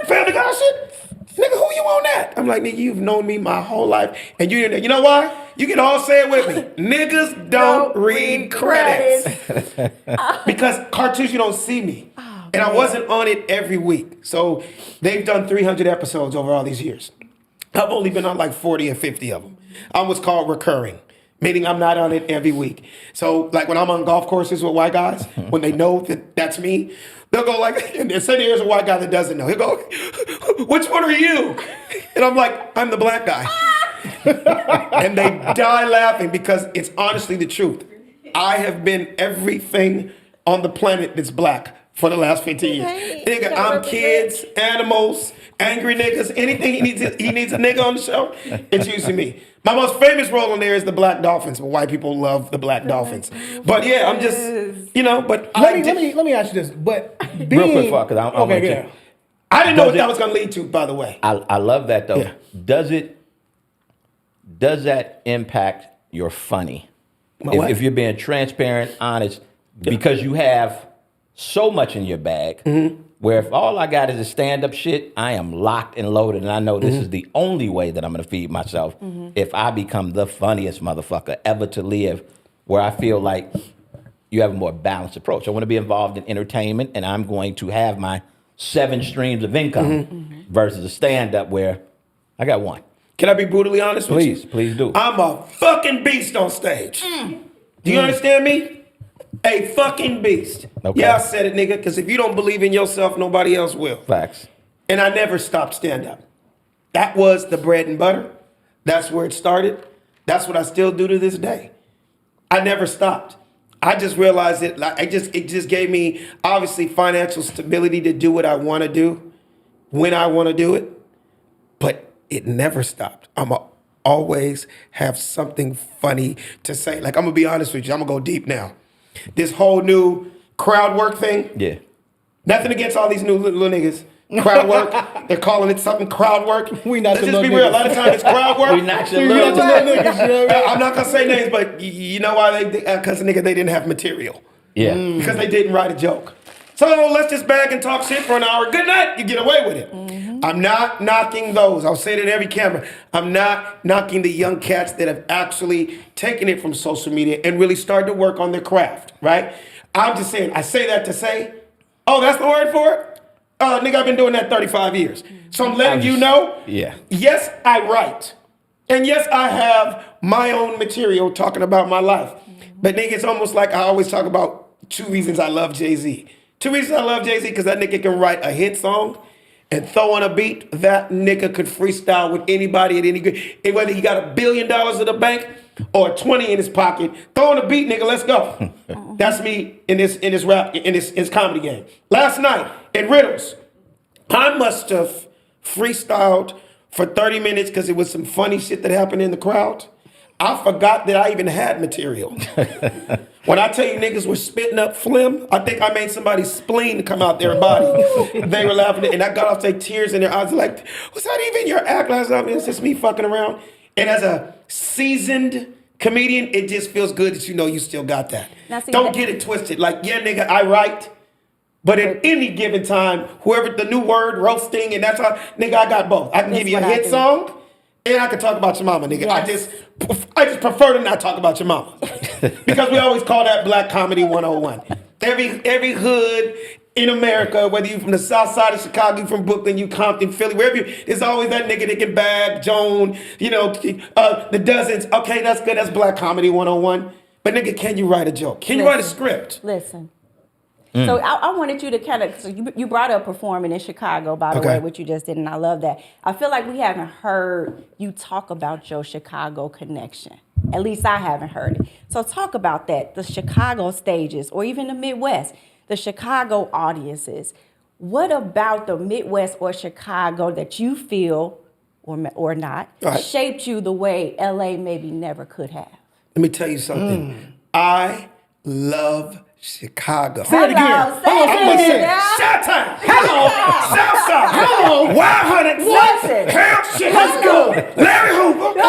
[SPEAKER 6] Family Guy shit? Nigga, who you on that? I'm like, nigga, you've known me my whole life. And you know why? You can all say it with me. Niggas don't read credits. Because cartoons, you don't see me. And I wasn't on it every week. So they've done 300 episodes over all these years. I've only been on like 40 or 50 of them. I'm what's called recurring, meaning I'm not on it every week. So like when I'm on golf courses with white guys, when they know that that's me, they'll go like, and say there's a white guy that doesn't know. He'll go, which one are you? And I'm like, I'm the black guy. And they die laughing because it's honestly the truth. I have been everything on the planet that's black for the last 15 years.
[SPEAKER 4] Okay.
[SPEAKER 6] Nigga,
[SPEAKER 4] Gotta
[SPEAKER 6] I'm
[SPEAKER 4] represent.
[SPEAKER 6] kids, animals, angry niggas, anything he needs a nigga on the show, it's usually me. My most famous role on there is the Black Dolphins, but white people love the Black Dolphins. But yeah, I'm just, but
[SPEAKER 2] Let me ask you this. But being,
[SPEAKER 5] Real quick, fuck, 'cause I'm
[SPEAKER 2] okay,
[SPEAKER 5] gonna
[SPEAKER 2] yeah.
[SPEAKER 6] I didn't know
[SPEAKER 5] Does
[SPEAKER 6] what that
[SPEAKER 5] it-
[SPEAKER 6] was going to lead to, by the way.
[SPEAKER 5] I love that though.
[SPEAKER 6] Yeah.
[SPEAKER 5] Does that impact your funny?
[SPEAKER 6] My what?
[SPEAKER 5] If you're being transparent, honest, because you have so much in your bag,
[SPEAKER 6] Mm-hmm.
[SPEAKER 5] where if all I got is a stand-up shit, I am locked and loaded, and I know this is the only way that I'm gonna feed myself if I become the funniest motherfucker ever to live, where I feel like you have a more balanced approach. I want to be involved in entertainment, and I'm going to have my 7 streams of income versus a stand-up where I got one.
[SPEAKER 6] Can I be brutally honest with you?
[SPEAKER 5] Please do.
[SPEAKER 6] I'm a fucking beast on stage. Do you understand me? A fucking beast.
[SPEAKER 5] Okay.
[SPEAKER 6] Yeah, I said it, nigga, because if you don't believe in yourself, nobody else will.
[SPEAKER 5] Facts.
[SPEAKER 6] And I never stopped stand-up. That was the bread and butter. That's where it started. That's what I still do to this day. I never stopped. I just realized it just gave me obviously financial stability to do what I want to do when I want to do it. But it never stopped. Always have something funny to say. Like, I'm gonna be honest with you. I'm gonna go deep now. This whole new crowd work thing.
[SPEAKER 5] Yeah.
[SPEAKER 6] Nothing against all these new little niggas. Crowd work. They're calling it something crowd work.
[SPEAKER 2] We not
[SPEAKER 6] Let's
[SPEAKER 2] the
[SPEAKER 6] just be
[SPEAKER 2] little
[SPEAKER 6] real. A
[SPEAKER 2] niggas.
[SPEAKER 6] lot of times it's crowd work.
[SPEAKER 5] We not your
[SPEAKER 2] We
[SPEAKER 5] little
[SPEAKER 2] not the little niggas, you know what I mean?
[SPEAKER 6] I'm not gonna say names, but you know why because nigga, they didn't have material.
[SPEAKER 5] Yeah.
[SPEAKER 6] Because they didn't write a joke. So let's just bag and talk shit for an hour. Good night. You get away with it. I'm not knocking those. I'll say it in every camera. I'm not knocking the young cats that have actually taken it from social media and really started to work on their craft, right? I'm just saying, I say that to say, oh, that's the word for it? Nigga, I've been doing that 35 years. So I'm letting you know,
[SPEAKER 5] Yeah.
[SPEAKER 6] yes, I write. And yes, I have my own material talking about my life. But nigga, it's almost like I always talk about 2 reasons I love Jay-Z. 2 reasons I love Jay-Z, because that nigga can write a hit song and throw on a beat. That nigga could freestyle with anybody at any good. And whether he got $1 billion in the bank or 20 in his pocket, throw on a beat, nigga, let's go. That's me in this rap, in this comedy game. Last night in Riddles, I must have freestyled for 30 minutes because it was some funny shit that happened in the crowd. I forgot that I even had material. When I tell you niggas were spitting up phlegm, I think I made somebody's spleen come out their body. They were laughing, and I got off their tears in their eyes. Like, was that even your act last night? It's just me fucking around. And as a seasoned comedian, it just feels good that you know you still got that.
[SPEAKER 4] Now, see,
[SPEAKER 6] Don't
[SPEAKER 4] that-
[SPEAKER 6] get it twisted. Like, yeah, nigga, I write. But at any given time, whoever the new word, roasting, and that's how, nigga, I got both. I can
[SPEAKER 4] That's
[SPEAKER 6] give you a
[SPEAKER 4] what I
[SPEAKER 6] hit
[SPEAKER 4] do.
[SPEAKER 6] song, and I can talk about your mama, nigga.
[SPEAKER 4] Yes.
[SPEAKER 6] I just prefer to not talk about your mama. Because we always call that Black Comedy 101. Every hood in America, whether you from the south side of Chicago, you from Brooklyn, you Compton, Philly, wherever you, there's always that nigga that can bag, Joan, the dozens. Okay, that's good, that's Black Comedy 101. But nigga, can you write a joke? Can you write a script?
[SPEAKER 4] Listen. So I wanted you to kind of, so you brought up performing in Chicago, by the
[SPEAKER 6] Okay.
[SPEAKER 4] way, what you just did, and I love that. I feel like we haven't heard you talk about your Chicago connection. At least I haven't heard it. So talk about that, the Chicago stages, or even the Midwest, the Chicago audiences. What about the Midwest or Chicago that you feel, or not,
[SPEAKER 6] Right.
[SPEAKER 4] shaped you the way LA maybe never could have?
[SPEAKER 6] Let me tell you something. I love Chicago.
[SPEAKER 2] Say it again.
[SPEAKER 4] Hello, say
[SPEAKER 2] Hold on,
[SPEAKER 4] it
[SPEAKER 6] I'm gonna say
[SPEAKER 4] again.
[SPEAKER 6] Chi-Town. Hello. Southside. Hello. Wild Hundred.
[SPEAKER 4] Listen.
[SPEAKER 6] Hell shit.
[SPEAKER 2] Let's go.
[SPEAKER 6] Larry Hoover.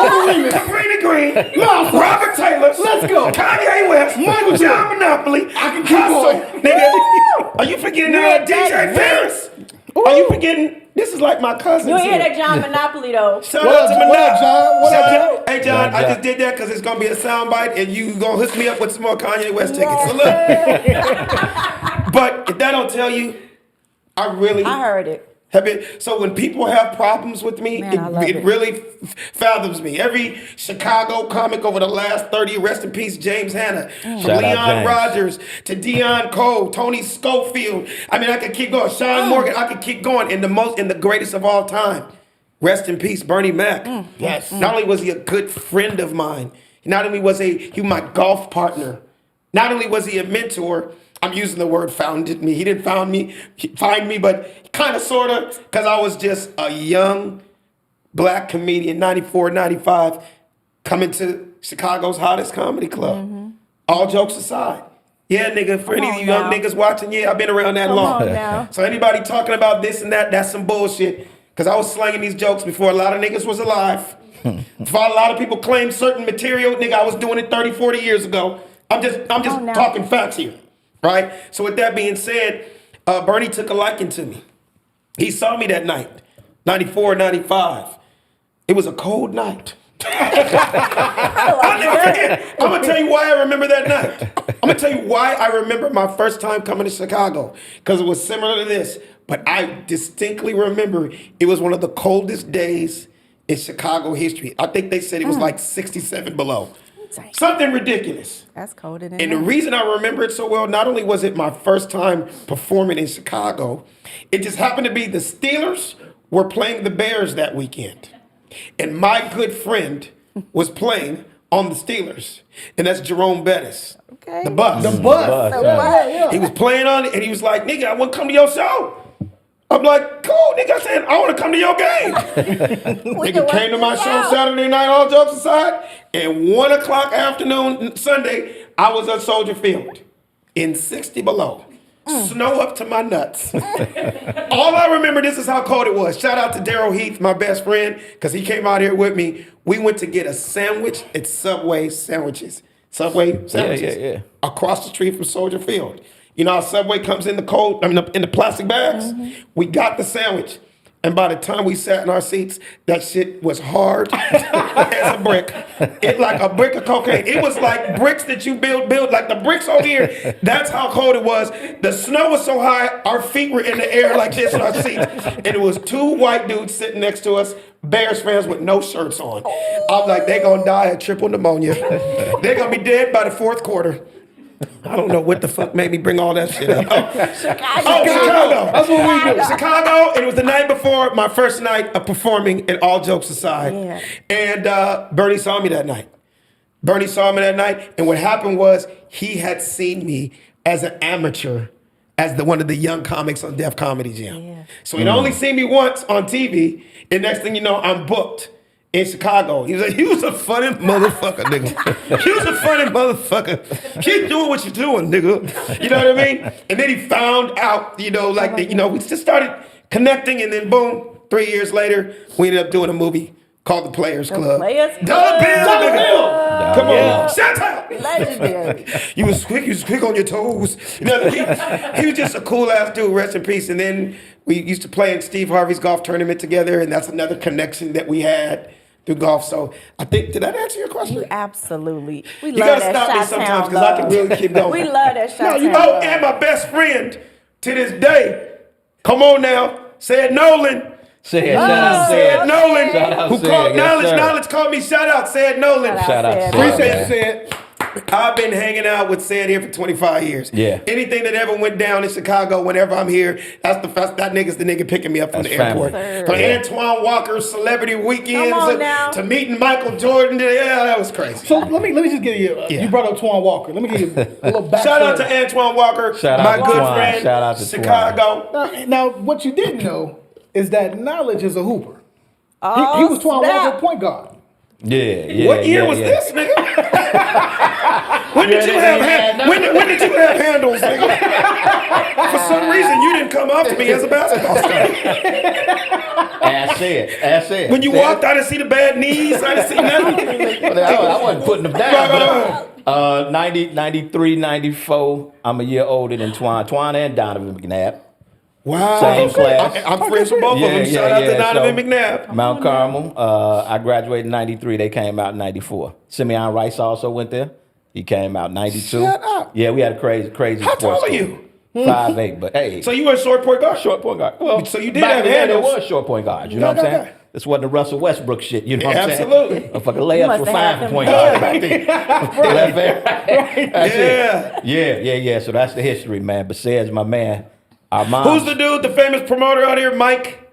[SPEAKER 6] Cabrini Green. Robert Taylor.
[SPEAKER 2] Let's go.
[SPEAKER 6] Kanye West.
[SPEAKER 2] Michael
[SPEAKER 6] John Monopoly.
[SPEAKER 2] I can keep going.
[SPEAKER 6] Nigga. Are you forgetting DJ Ferris? Are you forgetting? This is like my cousin.
[SPEAKER 4] You hear that John Monopoly though?
[SPEAKER 6] Shout
[SPEAKER 2] What
[SPEAKER 6] out
[SPEAKER 2] up,
[SPEAKER 6] to
[SPEAKER 2] John?
[SPEAKER 6] Manap.
[SPEAKER 2] What up, John? What
[SPEAKER 6] Shout
[SPEAKER 2] up,
[SPEAKER 6] out-
[SPEAKER 2] John?
[SPEAKER 6] Hey, John, I
[SPEAKER 5] John.
[SPEAKER 6] just did that because it's going to be a soundbite and you going to hook me up with some more Kanye West tickets. So look. But if that don't tell you, I really
[SPEAKER 4] I heard it.
[SPEAKER 6] have been. So when people have problems with me,
[SPEAKER 4] Man, I love
[SPEAKER 6] it
[SPEAKER 4] it.
[SPEAKER 6] really fathoms me. Every Chicago comic over the last 30, rest in peace, James Hanna, from
[SPEAKER 5] Shout out
[SPEAKER 6] Leon
[SPEAKER 5] James.
[SPEAKER 6] Rogers to Deion Cole, Tony Schofield. I mean, I could keep going. Sean Morgan, I could keep going. And the greatest of all time, rest in peace, Bernie Mac.
[SPEAKER 2] Yes.
[SPEAKER 6] Not only was he a good friend of mine, not only was he my golf partner, not only was he a mentor, I'm using the word founded me. He didn't find me, but kind of, sort of, because I was just a young black comedian, 94, 95, coming to Chicago's hottest comedy club. All jokes aside. Yeah, nigga, for any of you young niggas watching, yeah, I've been around that long. So anybody talking about this and that, that's some bullshit. Because I was slanging these jokes before a lot of niggas was alive. Before a lot of people claimed certain material, nigga, I was doing it 30, 40 years ago. I'm just talking facts here, right? So with that being said, Bernie took a liking to me. He saw me that night, 94, 95. It was a cold night. I'll never forget. I'm gonna tell you why I remember that night. I'm gonna tell you why I remember my first time coming to Chicago, because it was similar to this. But I distinctly remember it was one of the coldest days in Chicago history. I think they said it was like 67 below. Something ridiculous.
[SPEAKER 4] That's colder than
[SPEAKER 6] And the reason I remember it so well, not only was it my first time performing in Chicago, it just happened to be the Steelers were playing the Bears that weekend. And my good friend was playing on the Steelers. And that's Jerome Bettis.
[SPEAKER 4] Okay.
[SPEAKER 6] The bus.
[SPEAKER 2] The bus.
[SPEAKER 6] He was playing on it and he was like, nigga, I want to come to your show. I'm like, cool, nigga. I said, I want to come to your game. Nigga came to my show Saturday night, all jokes aside. And 1 o'clock afternoon, Sunday, I was at Soldier Field in 60 below. Snow up to my nuts. All I remember, this is how cold it was. Shout out to Daryl Heath, my best friend, because he came out here with me. We went to get a sandwich at Subway Sandwiches.
[SPEAKER 5] Yeah.
[SPEAKER 6] Across the street from Soldier Field. You know how Subway comes in the cold, in the plastic bags? We got the sandwich. And by the time we sat in our seats, that shit was hard as a brick. It like a brick of cocaine. It was like bricks that you build like the bricks over here. That's how cold it was. The snow was so high, our feet were in the air like this in our seats. And it was two white dudes sitting next to us, Bears fans with no shirts on. I'm like, they gonna die of triple pneumonia. They're gonna be dead by the fourth quarter. I don't know what the fuck made me bring all that shit up. Chicago. That's what we do. Chicago, and it was the night before my first night of performing, and all jokes aside. Yeah. And Bernie saw me that night. And what happened was he had seen me as an amateur, as one of the young comics on Def Comedy Jam. Yeah. So he'd only seen me once on TV, and next thing you know, I'm booked in Chicago. He was like, you was a funny motherfucker, nigga. You was a funny motherfucker. Keep doing what you're doing, nigga. You know what I mean? And then he found out, we just started connecting, and then boom, 3 years later, we ended up doing a movie called The Players Club. Dollar Bill, nigga. Come on. Shout out.
[SPEAKER 4] Legendary.
[SPEAKER 6] You was quick on your toes. He was just a cool ass dude, rest in peace. And then we used to play in Steve Harvey's golf tournament together, and that's another connection that we had through golf. So I think, did that answer your question?
[SPEAKER 4] Absolutely. We
[SPEAKER 6] You
[SPEAKER 4] love
[SPEAKER 6] gotta
[SPEAKER 4] that
[SPEAKER 6] stop me sometimes because I can really keep going.
[SPEAKER 4] We love that shot.
[SPEAKER 6] And my best friend to this day. Come on now. Said Nolan.
[SPEAKER 5] Said
[SPEAKER 6] Nolan.
[SPEAKER 5] Shout out,
[SPEAKER 6] Who
[SPEAKER 5] Said.
[SPEAKER 6] called
[SPEAKER 5] Yes, sir.
[SPEAKER 6] Knowledge called me. Shout out, Said Nolan.
[SPEAKER 5] Shout out, Said.
[SPEAKER 2] Appreciate you, Said.
[SPEAKER 6] I've been hanging out with Said here for 25 years.
[SPEAKER 5] Yeah.
[SPEAKER 6] Anything that ever went down in Chicago, whenever I'm here, that nigga's the nigga picking me up from
[SPEAKER 5] That's
[SPEAKER 6] the airport.
[SPEAKER 5] family.
[SPEAKER 6] From Antoine Walker's celebrity weekends
[SPEAKER 4] Come on now.
[SPEAKER 6] to meeting Michael Jordan. Yeah, that was crazy.
[SPEAKER 2] So let me just give you. You brought up Twan Walker. Let me give you a little backstory.
[SPEAKER 6] Shout out to Antoine Walker,
[SPEAKER 5] Shout out
[SPEAKER 6] my
[SPEAKER 5] to
[SPEAKER 6] good
[SPEAKER 5] Twan.
[SPEAKER 6] friend,
[SPEAKER 5] Shout out to
[SPEAKER 6] Chicago.
[SPEAKER 2] Now, what you didn't know is that Knowledge is a hooper. He was Twan Walker point guard.
[SPEAKER 5] Yeah.
[SPEAKER 6] What year was this, nigga? When did you have handles, nigga? For some reason, you didn't come up to me as a basketball star.
[SPEAKER 5] Ask it.
[SPEAKER 6] When you walked, I didn't see the bad knees. I didn't see nothing.
[SPEAKER 5] I wasn't putting them down. But 93, 94, I'm a year older than Twan and Donovan McNabb.
[SPEAKER 6] Wow.
[SPEAKER 5] Same class.
[SPEAKER 6] I'm friends with both of them. Shout out to Donovan McNabb.
[SPEAKER 5] Mount Carmel. I graduated in 93. They came out in 94. Simeon Rice also went there. He came out in 92.
[SPEAKER 6] Shut up.
[SPEAKER 5] Yeah, we had a crazy
[SPEAKER 6] How tall
[SPEAKER 5] sports
[SPEAKER 6] are
[SPEAKER 5] school.
[SPEAKER 6] you?
[SPEAKER 5] 5'8", but hey.
[SPEAKER 6] So you were a short point guard?
[SPEAKER 5] Short point guard. Well,
[SPEAKER 6] so you did
[SPEAKER 5] back
[SPEAKER 6] have
[SPEAKER 5] then
[SPEAKER 6] handles.
[SPEAKER 5] There was short point guards. You know what I'm saying? This wasn't the Russell Westbrook shit. You know what I'm saying?
[SPEAKER 6] Absolutely.
[SPEAKER 5] Motherfucking layups
[SPEAKER 4] must
[SPEAKER 5] were
[SPEAKER 4] have
[SPEAKER 5] 5
[SPEAKER 4] had
[SPEAKER 5] point
[SPEAKER 4] them
[SPEAKER 5] guards back then. Left hand. That's it.
[SPEAKER 6] Yeah.
[SPEAKER 5] Yeah. So that's the history, man. But Says my man. Our mom.
[SPEAKER 6] Who's the dude, the famous promoter out here, Mike?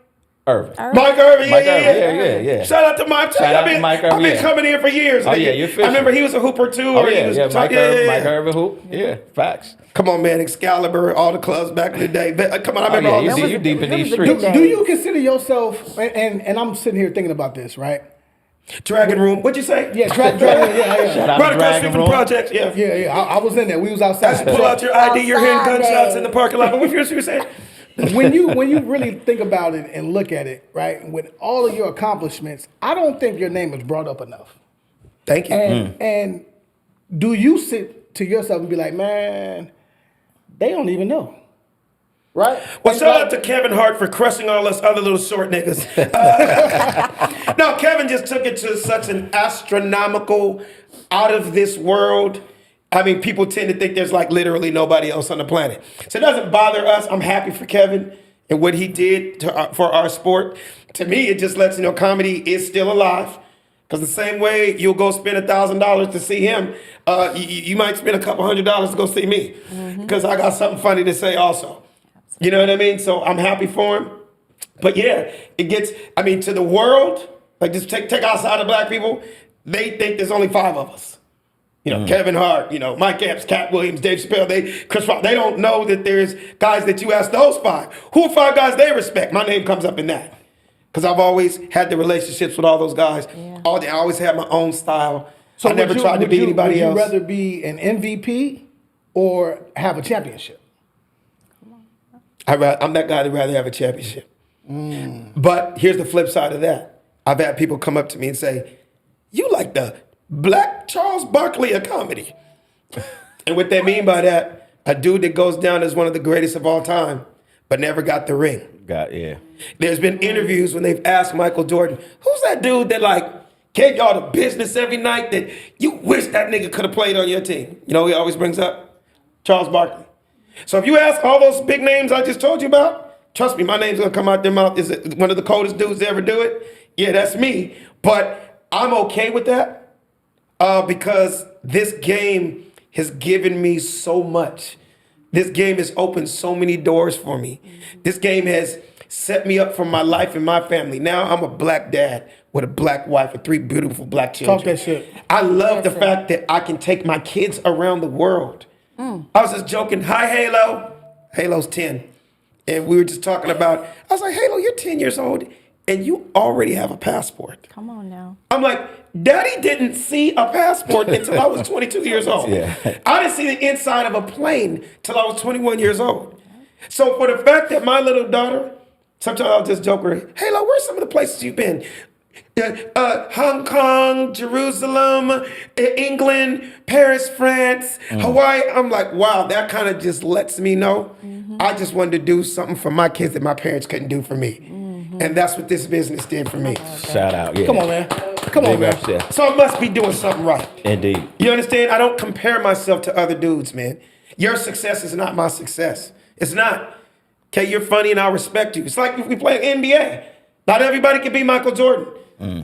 [SPEAKER 5] Irvin.
[SPEAKER 6] Mike Irvin,
[SPEAKER 5] Mike Irvin, yeah.
[SPEAKER 6] Shout out to Mike.
[SPEAKER 5] Shout out to Mike Irvin,
[SPEAKER 6] I've been coming here for years.
[SPEAKER 5] Oh,
[SPEAKER 6] nigga.
[SPEAKER 5] yeah, you're official.
[SPEAKER 6] I remember he was a hooper too.
[SPEAKER 5] Oh,
[SPEAKER 6] or
[SPEAKER 5] yeah,
[SPEAKER 6] he was
[SPEAKER 5] Mike Irvin hoop. Yeah, facts.
[SPEAKER 6] Come on, man. Excalibur, all the clubs back in the day. Come on, I remember all
[SPEAKER 5] yeah,
[SPEAKER 6] this.
[SPEAKER 5] you deep in these
[SPEAKER 4] It was a good
[SPEAKER 5] streets.
[SPEAKER 4] day.
[SPEAKER 2] Do you consider yourself, and I'm sitting here thinking about this, right?
[SPEAKER 6] Dragon Room. What'd you say?
[SPEAKER 2] Yeah, yeah.
[SPEAKER 5] Shout out
[SPEAKER 6] Right
[SPEAKER 5] to
[SPEAKER 6] across the
[SPEAKER 5] Dragon
[SPEAKER 6] street from
[SPEAKER 5] Room.
[SPEAKER 6] Projects. Yeah.
[SPEAKER 2] Yeah. I was in there. We was outside.
[SPEAKER 6] Pull out your ID. You're hearing
[SPEAKER 4] Outside
[SPEAKER 6] gunshots
[SPEAKER 4] day.
[SPEAKER 6] in the parking lot. But what you were saying?
[SPEAKER 2] when you really think about it and look at it, right, with all of your accomplishments, I don't think your name is brought up enough.
[SPEAKER 6] Thank you.
[SPEAKER 2] And do you sit to yourself and be like, man, they don't even know, right?
[SPEAKER 6] Well,
[SPEAKER 2] Like-
[SPEAKER 6] shout out to Kevin Hart for crushing all us other little short niggas. No, Kevin just took it to such an astronomical, out of this world. I mean, people tend to think there's like literally nobody else on the planet. So it doesn't bother us. I'm happy for Kevin and what he did for our sport. To me, it just lets you know comedy is still alive. Because the same way you'll go spend $1,000 to see him, you might spend a couple $100 to go see me. Because I got something funny to say also. You know what I mean? So I'm happy for him. But yeah, it gets, I mean, to the world, like just take outside of black people, they think there's only 5 of us. You know, Kevin Hart, you know, Mike Epps, Cat Williams, Dave Chappelle, Chris Rock. They don't know that there's guys that you ask those 5. Who are 5 guys they respect? My name comes up in that. Because I've always had the relationships with all those guys.
[SPEAKER 4] Yeah.
[SPEAKER 6] I always had my own style.
[SPEAKER 2] So
[SPEAKER 6] I never tried to be anybody else.
[SPEAKER 2] Would you rather be an MVP or have a championship?
[SPEAKER 6] I'm that guy that rather have a championship. But here's the flip side of that. I've had people come up to me and say, you like the Black Charles Barkley of comedy. And what they mean by that, a dude that goes down as one of the greatest of all time, but never got the ring.
[SPEAKER 5] Yeah.
[SPEAKER 6] There's been interviews when they've asked Michael Jordan, who's that dude that like gave y'all the business every night that you wish that nigga could have played on your team? You know, he always brings up Charles Barkley. So if you ask all those big names I just told you about, trust me, my name's gonna come out their mouth. Is it one of the coldest dudes to ever do it? Yeah, that's me. But I'm okay with that because this game has given me so much. This game has opened so many doors for me. This game has set me up for my life and my family. Now I'm a black dad with a black wife and 3 beautiful black children.
[SPEAKER 2] Talk that shit.
[SPEAKER 6] I love the fact that I can take my kids around the world. I was just joking. Hi, Halo. Halo's 10. And we were just talking about, I was like, Halo, you're 10 years old and you already have a passport.
[SPEAKER 4] Come on now.
[SPEAKER 6] I'm like, Daddy didn't see a passport until I was 22 years old.
[SPEAKER 5] Yeah.
[SPEAKER 6] I didn't see the inside of a plane till I was 21 years old. So for the fact that my little daughter, sometimes I'll just joke with her, Halo, where's some of the places you've been? Hong Kong, Jerusalem, England, Paris, France, Hawaii. I'm like, wow, that kind of just lets me know I just wanted to do something for my kids that my parents couldn't do for me. And that's what this business did for me.
[SPEAKER 5] Shout out. Yeah.
[SPEAKER 2] Come on, man. Come on,
[SPEAKER 5] Big
[SPEAKER 2] man.
[SPEAKER 5] ups, yeah.
[SPEAKER 6] So I must be doing something right.
[SPEAKER 5] Indeed.
[SPEAKER 6] You understand? I don't compare myself to other dudes, man. Your success is not my success. It's not. Okay, you're funny and I respect you. It's like if we play NBA. Not everybody can be Michael Jordan.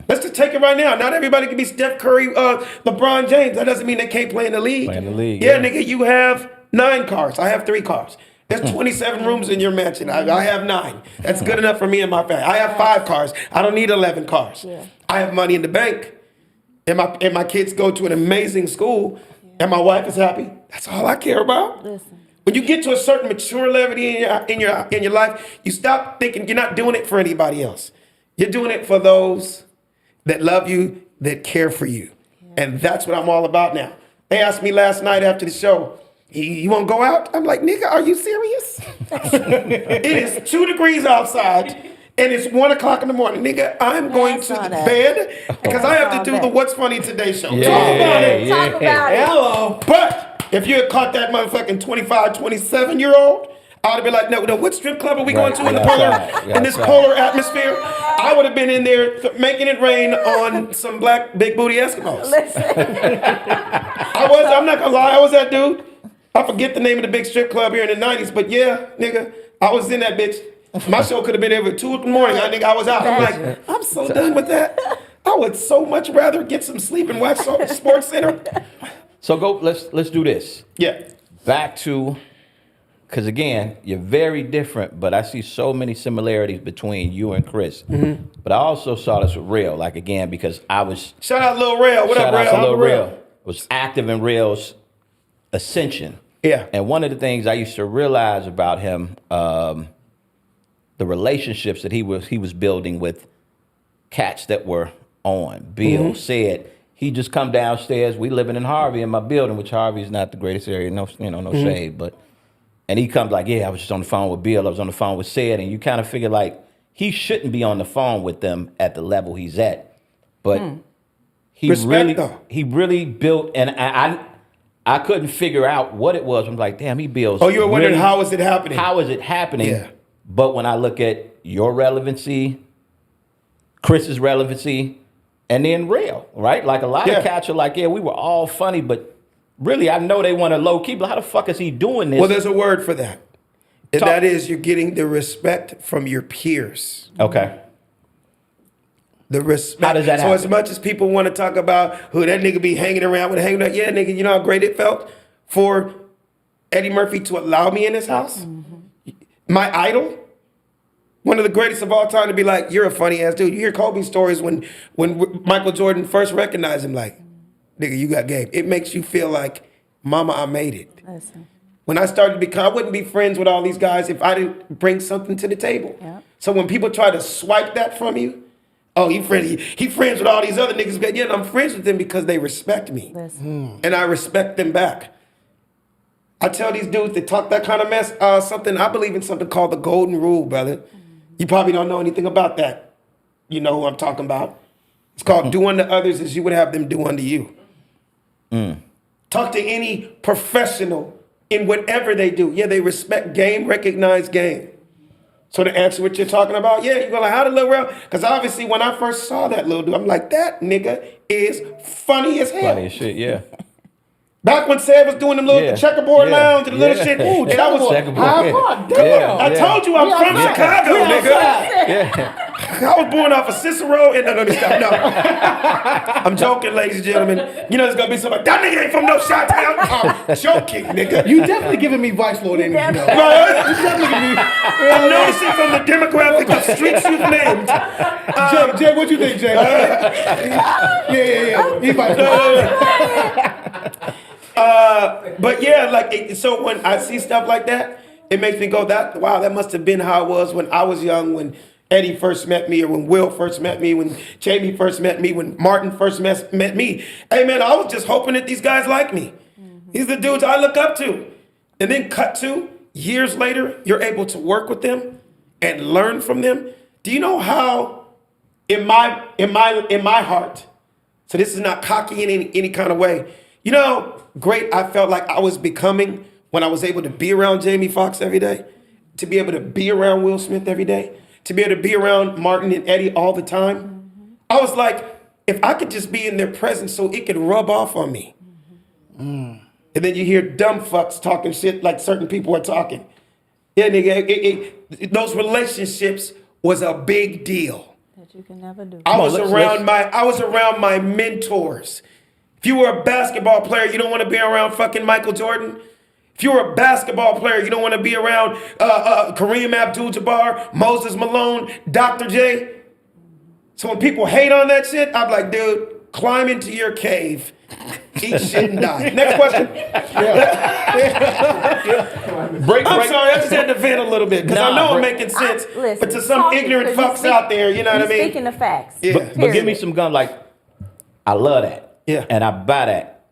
[SPEAKER 6] Let's just take it right now. Not everybody can be Steph Curry, LeBron James. That doesn't mean they can't play in the league.
[SPEAKER 5] Play in the league,
[SPEAKER 6] Yeah,
[SPEAKER 5] yeah.
[SPEAKER 6] nigga, you have 9 cars. I have 3 cars. There's 27 rooms in your mansion. I have 9. That's good enough for me and my family. I have 5 cars. I don't need 11 cars.
[SPEAKER 4] Yeah.
[SPEAKER 6] I have money in the bank. And my kids go to an amazing school. And my wife is happy. That's all I care about.
[SPEAKER 4] Listen.
[SPEAKER 6] When you get to a certain mature level in your life, you stop thinking you're not doing it for anybody else. You're doing it for those that love you, that care for you. And that's what I'm all about now. They asked me last night after the show, you want to go out? I'm like, nigga, are you serious? It is 2 degrees outside and it's 1 o'clock in the morning. Nigga, I'm going to
[SPEAKER 4] saw
[SPEAKER 6] the
[SPEAKER 4] that.
[SPEAKER 6] bed because I have to
[SPEAKER 4] saw
[SPEAKER 6] do
[SPEAKER 4] that.
[SPEAKER 6] the What's Funny Today show.
[SPEAKER 5] Yeah,
[SPEAKER 6] Talk about it.
[SPEAKER 5] yeah.
[SPEAKER 4] Talk about it.
[SPEAKER 2] Hello.
[SPEAKER 6] But if you had caught that motherfucking 25, 27-year-old, I would have been like, no, what strip club are we going to in the
[SPEAKER 5] Right.
[SPEAKER 6] in this polar atmosphere? I would have been in there making it rain on some black big booty Eskimos. I'm not gonna lie, I was that dude. I forget the name of the big strip club here in the 90s, but yeah, nigga, I was in that bitch. My show could have been there at 2 in the morning. I was out. I'm like, I'm so done with that. I would so much rather get some sleep and watch Sports Center.
[SPEAKER 5] So let's do this.
[SPEAKER 6] Yeah.
[SPEAKER 5] Back to because again, you're very different, but I see so many similarities between you and Chris. But I also saw this with Real, like again, because I was
[SPEAKER 6] Shout out Lil Rail. What up,
[SPEAKER 5] shout out to
[SPEAKER 6] Rail?
[SPEAKER 5] Lil Real. Was active in Real's ascension.
[SPEAKER 6] Yeah.
[SPEAKER 5] And one of the things I used to realize about him, the relationships that he was building with cats that were on. Bill said he just come downstairs. We living in Harvey in my building, which Harvey is not the greatest area, no shade, but and he comes like, yeah, I was just on the phone with Bill. I was on the phone with Sid, and you kind of figure like he shouldn't be on the phone with them at the level he's at, but he really built, and I couldn't figure out what it was. I'm like, damn, he builds.
[SPEAKER 6] Oh, you were wondering how is it happening?
[SPEAKER 5] How is it happening?
[SPEAKER 6] Yeah.
[SPEAKER 5] But when I look at your relevancy, Chris's relevancy, and then Real, right? Like a lot of cats are like, yeah, we were all funny, but really, I know they want to low key. But how the fuck is he doing this?
[SPEAKER 6] Well, there's a word for that. And that is you're getting the respect from your peers.
[SPEAKER 5] Okay.
[SPEAKER 6] The respect.
[SPEAKER 5] How does that
[SPEAKER 6] happen? So as much as people want to talk about who that nigga be hanging around with, yeah, nigga, you know how great it felt for Eddie Murphy to allow me in his house? My idol? One of the greatest of all time to be like, you're a funny ass dude. You hear Kobe's stories when Michael Jordan first recognized him, like, nigga, you got game. It makes you feel like, mama, I made it.
[SPEAKER 4] Listen.
[SPEAKER 6] When I started to become, I wouldn't be friends with all these guys if I didn't bring something to the table.
[SPEAKER 4] Yep.
[SPEAKER 6] So when people try to swipe that from you, oh, he friends with all these other niggas. But yeah, I'm friends with them because they respect me.
[SPEAKER 4] Listen.
[SPEAKER 6] And I respect them back. I tell these dudes that talk that kind of mess, I believe in something called the golden rule, brother. You probably don't know anything about that. You know who I'm talking about. It's called do unto others as you would have them do unto you. Talk to any professional in whatever they do. Yeah, they respect game, recognize game. So to answer what you're talking about, yeah, you're going like, how did Lil Rel? Because obviously when I first saw that little dude, I'm like, that nigga is funny as hell.
[SPEAKER 5] Funny as shit, yeah.
[SPEAKER 6] Back when Sam was doing them little the checkerboard lounge and the little shit. Ooh, that was
[SPEAKER 2] Damn.
[SPEAKER 6] I told you I'm from Chicago, nigga. I was born off of Cicero and no, I'm joking, ladies and gentlemen. You know there's gonna be somebody, that nigga ain't from no Chi-Town. I'm joking, nigga.
[SPEAKER 2] You definitely giving me Vice Lord energy, though.
[SPEAKER 6] I'm noticing from the demographic of streets you've named.
[SPEAKER 2] Jay, what you think, Jay? Yeah. He Vice Lord.
[SPEAKER 6] But yeah, like so when I see stuff like that, it makes me go, wow, that must have been how it was when I was young, when Eddie first met me, or when Will first met me, when Jamie first met me, when Martin first met me. Hey man, I was just hoping that these guys like me. These are the dudes I look up to. And then cut to, years later, you're able to work with them and learn from them. Do you know how in my heart, so this is not cocky in any kind of way, you know, great I felt like I was becoming when I was able to be around Jamie Foxx every day, to be able to be around Will Smith every day, to be able to be around Martin and Eddie all the time. I was like, if I could just be in their presence so it could rub off on me. And then you hear dumb fucks talking shit like certain people are talking. Yeah, nigga, those relationships was a big deal.
[SPEAKER 4] That you can never do.
[SPEAKER 6] I was around my mentors. If you were a basketball player, you don't want to be around fucking Michael Jordan. If you were a basketball player, you don't want to be around Kareem Abdul-Jabbar, Moses Malone, Dr. J. So when people hate on that shit, I'm like, dude, climb into your cave, eat shit and die. Next question. I'm sorry, I just had to vent a little bit because I know I'm making sense.
[SPEAKER 4] Listen,
[SPEAKER 6] but to some ignorant fucks out there, you know what I mean?
[SPEAKER 4] Speaking of facts.
[SPEAKER 6] Yeah.
[SPEAKER 5] But give me some gun, like, I love that.
[SPEAKER 6] Yeah.
[SPEAKER 5] And I buy that.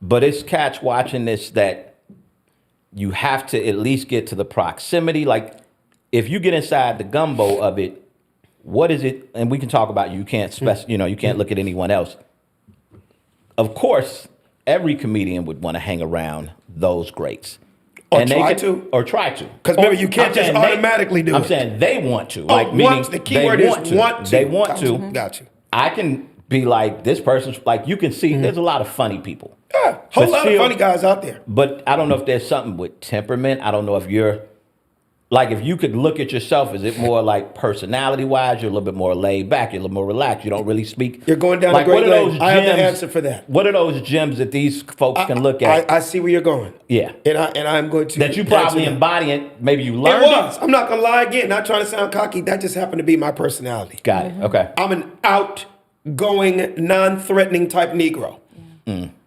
[SPEAKER 5] But it's cats watching this that you have to at least get to the proximity. Like, if you get inside the gumbo of it, what is it? And we can talk about you can't you can't look at anyone else. Of course, every comedian would want to hang around those greats.
[SPEAKER 6] Or try to. Because remember, you can't just automatically do it.
[SPEAKER 5] I'm saying they want to.
[SPEAKER 6] Like, meaning the key word is want to.
[SPEAKER 5] They want to.
[SPEAKER 6] Got you.
[SPEAKER 5] I can be like, this person's like, you can see there's a lot of funny people.
[SPEAKER 6] Yeah, whole lot of funny guys out there.
[SPEAKER 5] But I don't know if there's something with temperament. I don't know if you're like if you could look at yourself, is it more like personality wise, you're a little bit more laid back, you're a little more relaxed, you don't really speak?
[SPEAKER 6] You're going down
[SPEAKER 5] like,
[SPEAKER 6] a great
[SPEAKER 5] what are those
[SPEAKER 6] lane. I have the
[SPEAKER 5] gems-
[SPEAKER 6] answer for that.
[SPEAKER 5] What are those gems that these folks can look at?
[SPEAKER 6] I see where you're going.
[SPEAKER 5] Yeah.
[SPEAKER 6] And I'm going to
[SPEAKER 5] that you
[SPEAKER 6] answer
[SPEAKER 5] probably
[SPEAKER 6] that.
[SPEAKER 5] embody it. Maybe you
[SPEAKER 6] It
[SPEAKER 5] learned
[SPEAKER 6] was. I'm not gonna lie again. Not trying to sound cocky. That just happened to be my personality.
[SPEAKER 5] Got it. Okay.
[SPEAKER 6] I'm an outgoing, non-threatening type Negro.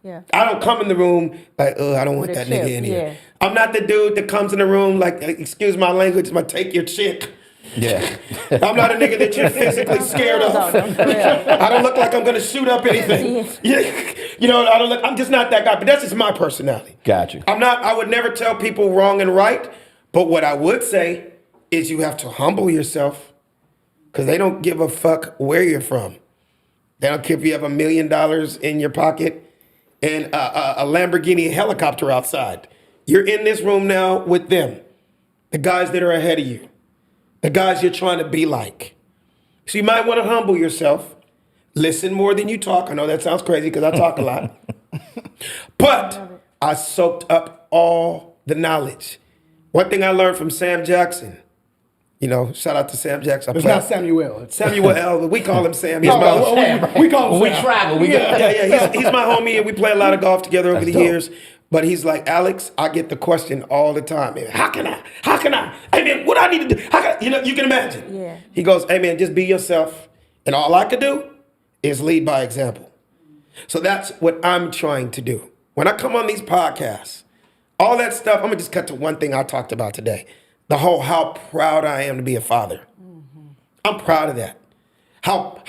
[SPEAKER 4] Yeah.
[SPEAKER 6] I don't come in the room like, I don't want
[SPEAKER 4] With a
[SPEAKER 6] that
[SPEAKER 4] chip,
[SPEAKER 6] nigga in here.
[SPEAKER 4] yeah.
[SPEAKER 6] I'm not the dude that comes in the room like, excuse my language, I'm gonna take your chick.
[SPEAKER 5] Yeah.
[SPEAKER 6] I'm not a nigga that you're physically scared of. I don't look like I'm gonna shoot up anything. Yeah. You know, I'm just not that guy, but that's just my personality.
[SPEAKER 5] Got you.
[SPEAKER 6] I would never tell people wrong and right, but what I would say is you have to humble yourself because they don't give a fuck where you're from. They don't care if you have $1 million in your pocket and a Lamborghini helicopter outside. You're in this room now with them, the guys that are ahead of you, the guys you're trying to be like. So you might want to humble yourself, listen more than you talk. I know that sounds crazy because I talk a lot. But I soaked up all the knowledge. One thing I learned from Sam Jackson, you know, shout out to Sam Jackson.
[SPEAKER 2] It's not Samuel. It's
[SPEAKER 6] Samuel L. We call him Sam. He's
[SPEAKER 2] Oh,
[SPEAKER 6] my
[SPEAKER 2] we call him
[SPEAKER 5] When we
[SPEAKER 2] Sam.
[SPEAKER 5] travel, we go.
[SPEAKER 6] yeah. He's my homie, and we play a lot of golf together over
[SPEAKER 5] That's
[SPEAKER 6] the
[SPEAKER 5] dope.
[SPEAKER 6] years. But he's like, Alex, I get the question all the time, man. How can I? Hey, man, what I need to do? How can I? You know, you can imagine.
[SPEAKER 4] Yeah.
[SPEAKER 6] He goes, hey, man, just be yourself. And all I could do is lead by example. So that's what I'm trying to do. When I come on these podcasts, all that stuff, I'm going to just cut to one thing I talked about today. The whole how proud I am to be a father. I'm proud of that. How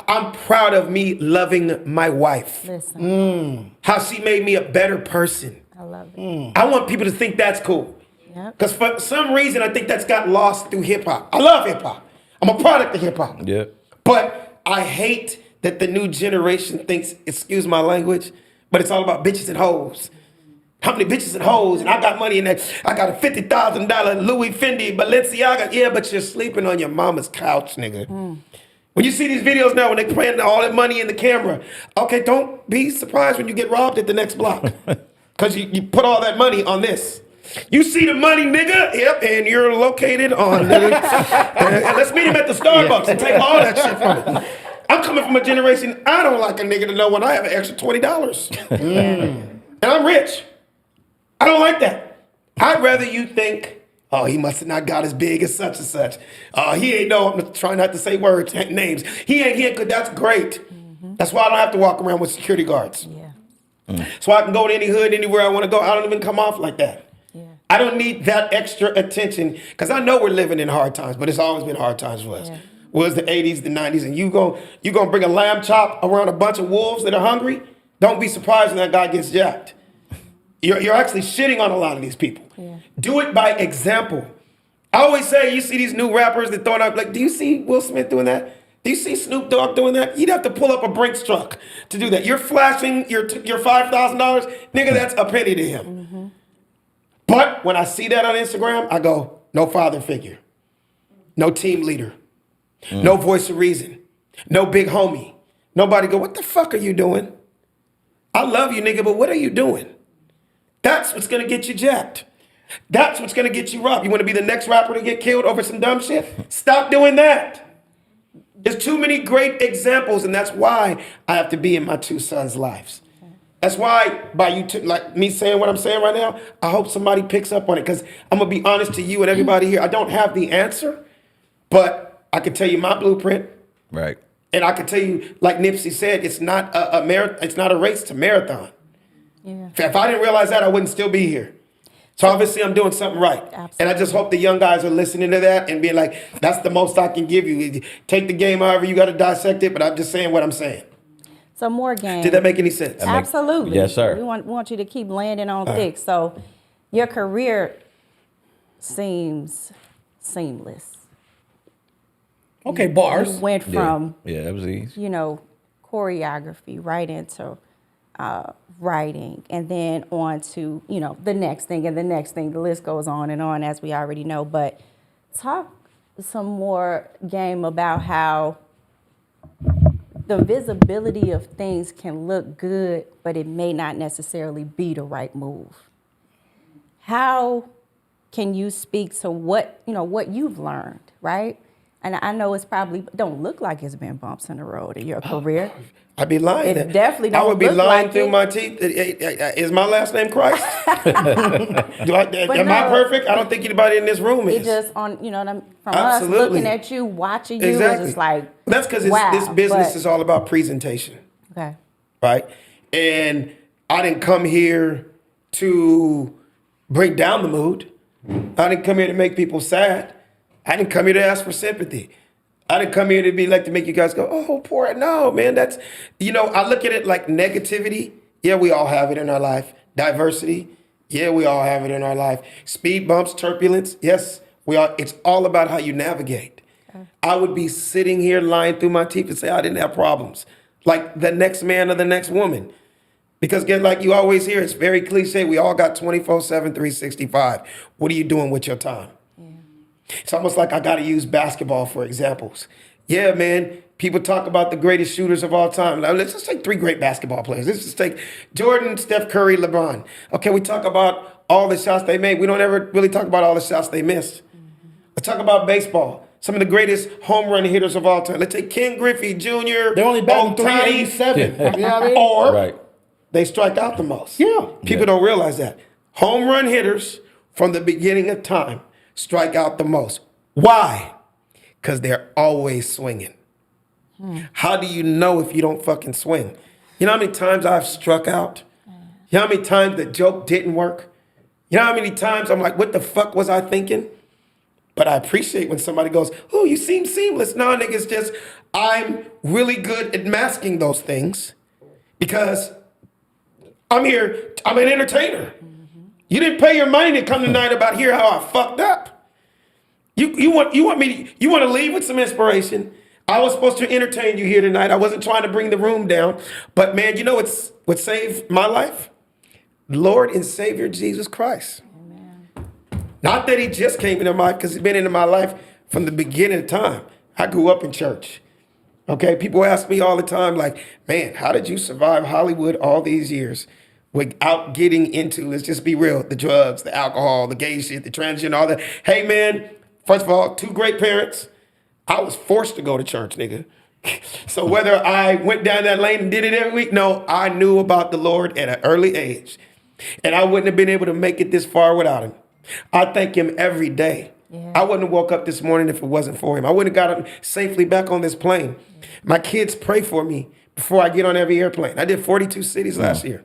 [SPEAKER 6] I'm proud of me loving my wife.
[SPEAKER 4] Listen,
[SPEAKER 6] How she made me a better person.
[SPEAKER 4] I love it.
[SPEAKER 6] I want people to think that's cool.
[SPEAKER 4] Yep.
[SPEAKER 6] Because for some reason, I think that's got lost through hip hop. I love hip hop. I'm a product of hip hop.
[SPEAKER 5] Yeah.
[SPEAKER 6] But I hate that the new generation thinks, excuse my language, but it's all about bitches and hoes. How many bitches and hoes? And I got money in that. I got a $50,000 Louis Fendi Balenciaga. Yeah, but you're sleeping on your mama's couch, nigga. When you see these videos now, when they playing all that money in the camera, okay, don't be surprised when you get robbed at the next block. Because you put all that money on this. You see the money, nigga? Yep, and you're located on, nigga. Let's meet him at the Starbucks and take all that shit from him. I'm coming from a generation, I don't like a nigga to know when I have an extra $20. And I'm rich. I don't like that. I'd rather you think, oh, he must have not got as big as such and such. He ain't know, I'm trying not to say words, names. He ain't good, that's great. That's why I don't have to walk around with security guards.
[SPEAKER 4] Yeah.
[SPEAKER 6] So I can go to any hood, anywhere I want to go. I don't even come off like that.
[SPEAKER 4] Yeah.
[SPEAKER 6] I don't need that extra attention because I know we're living in hard times, but it's always been hard times for us.
[SPEAKER 4] Yeah.
[SPEAKER 6] Was the 80s, the 90s, and you gonna bring a lamb chop around a bunch of wolves that are hungry? Don't be surprised when that guy gets jacked. You're actually shitting on a lot of these people.
[SPEAKER 4] Yeah.
[SPEAKER 6] Do it by example. I always say, you see these new rappers that throw it out, like, do you see Will Smith doing that? Do you see Snoop Dogg doing that? You'd have to pull up a Brinks truck to do that. You're flashing your $5,000, nigga, that's a penny to him. But when I see that on Instagram, I go, no father figure, no team leader, no voice of reason, no big homie. Nobody go, what the fuck are you doing? I love you, nigga, but what are you doing? That's what's gonna get you jacked. That's what's gonna get you robbed. You wanna be the next rapper to get killed over some dumb shit? Stop doing that. There's too many great examples, and that's why I have to be in my two sons' lives. That's why, by you, like me saying what I'm saying right now, I hope somebody picks up on it, because I'm gonna be honest to you and everybody here. I don't have the answer, but I can tell you my blueprint.
[SPEAKER 5] Right.
[SPEAKER 6] And I can tell you, like Nipsey said, it's not a marathon. It's not a race, it's a marathon.
[SPEAKER 4] Yeah.
[SPEAKER 6] If I didn't realize that, I wouldn't still be here. So obviously I'm doing something right.
[SPEAKER 4] Absolutely.
[SPEAKER 6] And I just hope the young guys are listening to that and being like, that's the most I can give you. Take the game however you got to dissect it, but I'm just saying what I'm saying.
[SPEAKER 4] So more games.
[SPEAKER 6] Did that make any sense?
[SPEAKER 4] Absolutely.
[SPEAKER 5] Yes, sir.
[SPEAKER 4] We want you to keep landing on thick. So your career seems seamless.
[SPEAKER 2] Okay, bars.
[SPEAKER 4] You went from,
[SPEAKER 5] Yeah, that was easy.
[SPEAKER 4] choreography right into writing, and then on to, the next thing and the next thing. The list goes on, as we already know. But talk some more game about how the visibility of things can look good, but it may not necessarily be the right move. How can you speak to what you've learned, right? And I know it's probably don't look like it's been bumps in the road in your career.
[SPEAKER 6] I'd be lying.
[SPEAKER 4] It definitely don't
[SPEAKER 6] I would be
[SPEAKER 4] look
[SPEAKER 6] lying
[SPEAKER 4] like
[SPEAKER 6] through
[SPEAKER 4] it.
[SPEAKER 6] my teeth. Is my last name Christ? Am I perfect? I don't think anybody in this room is.
[SPEAKER 4] It just from us
[SPEAKER 6] Absolutely.
[SPEAKER 4] looking at you, watching you,
[SPEAKER 6] Exactly.
[SPEAKER 4] it's just like
[SPEAKER 6] That's because
[SPEAKER 4] wow,
[SPEAKER 6] this business
[SPEAKER 4] but-
[SPEAKER 6] is all about presentation,
[SPEAKER 4] okay.
[SPEAKER 6] right? And I didn't come here to bring down the mood. I didn't come here to make people sad. I didn't come here to ask for sympathy. I didn't come here to be like to make you guys go, oh, poor. No, man, that's, I look at it like negativity. Yeah, we all have it in our life. Diversity. Yeah, we all have it in our life. Speed bumps, turbulence. Yes, we all. It's all about how you navigate. Okay. I would be sitting here lying through my teeth and say I didn't have problems. Like the next man or the next woman. Because again, like you always hear, it's very cliche. We all got 24/7, 365. What are you doing with your time? It's almost like I got to use basketball for examples. Yeah, man, people talk about the greatest shooters of all time. Now, let's just take 3 great basketball players. Let's just take Jordan, Steph Curry, LeBron. Okay, we talk about all the shots they made. We don't ever really talk about all the shots they missed. Let's talk about baseball. Some of the greatest home run hitters of all time. Let's take Ken Griffey Jr.
[SPEAKER 2] They're only batting
[SPEAKER 6] Ohtani.
[SPEAKER 2] 387. You know what I mean?
[SPEAKER 6] Or
[SPEAKER 5] Right.
[SPEAKER 6] they strike out the most.
[SPEAKER 2] Yeah.
[SPEAKER 6] People don't realize that. Home run hitters from the beginning of time strike out the most. Why? Because they're always swinging. How do you know if you don't fucking swing? You know how many times I've struck out? You know how many times the joke didn't work? You know how many times I'm like, what the fuck was I thinking? But I appreciate when somebody goes, oh, you seem seamless. No, nigga, it's just I'm really good at masking those things because I'm here, I'm an entertainer. You didn't pay your money to come tonight about hear how I fucked up. You want to leave with some inspiration. I was supposed to entertain you here tonight. I wasn't trying to bring the room down. But man, you know what saved my life? Lord and Savior Jesus Christ. Amen. Not that he just came into my life, because he's been into my life from the beginning of time. I grew up in church. Okay, people ask me all the time, like, man, how did you survive Hollywood all these years without getting into, let's just be real, the drugs, the alcohol, the gay shit, the transgender, all that. Hey, man, first of all, 2 great parents. I was forced to go to church, nigga. So whether I went down that lane and did it every week, no, I knew about the Lord at an early age. And I wouldn't have been able to make it this far without him. I thank him every day. Yeah. I wouldn't have woke up this morning if it wasn't for him. I wouldn't have got safely back on this plane. My kids pray for me before I get on every airplane. I did 42 cities last year.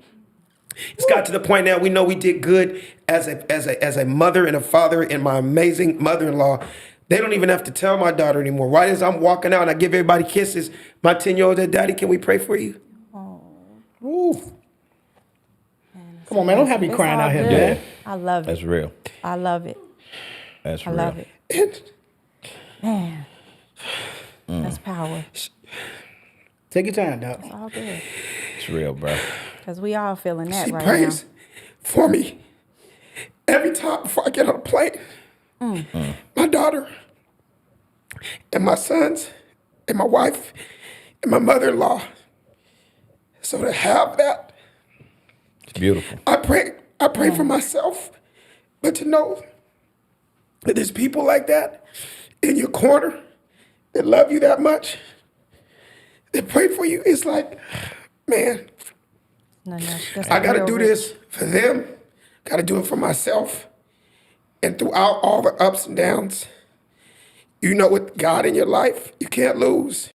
[SPEAKER 6] It's got to the point now we know we did good as a mother and a father and my amazing mother-in-law. They don't even have to tell my daughter anymore. Right as I'm walking out and I give everybody kisses, my 10-year-old said, Daddy, can we pray for you?
[SPEAKER 2] Oh. Ooh. Come on, man. Don't have me crying out here,
[SPEAKER 4] good.
[SPEAKER 2] man.
[SPEAKER 4] I love it.
[SPEAKER 5] That's real.
[SPEAKER 4] I love it.
[SPEAKER 5] That's
[SPEAKER 4] I
[SPEAKER 5] real.
[SPEAKER 4] love it. Man. That's power.
[SPEAKER 2] Take your time, dog.
[SPEAKER 4] It's all good.
[SPEAKER 5] It's real, bro.
[SPEAKER 4] Because we all feeling that
[SPEAKER 6] She
[SPEAKER 4] right
[SPEAKER 6] prays
[SPEAKER 4] now.
[SPEAKER 6] for me every time before I get on a plane. My daughter and my sons and my wife and my mother-in-law. So to have that,
[SPEAKER 5] It's beautiful.
[SPEAKER 6] I pray for myself, but to know that there's people like that in your corner that love you that much, that pray for you, it's like, man,
[SPEAKER 4] No,
[SPEAKER 6] I got to do this for them. Got to do it for myself. And throughout all the ups and downs, you know with God in your life, you can't lose.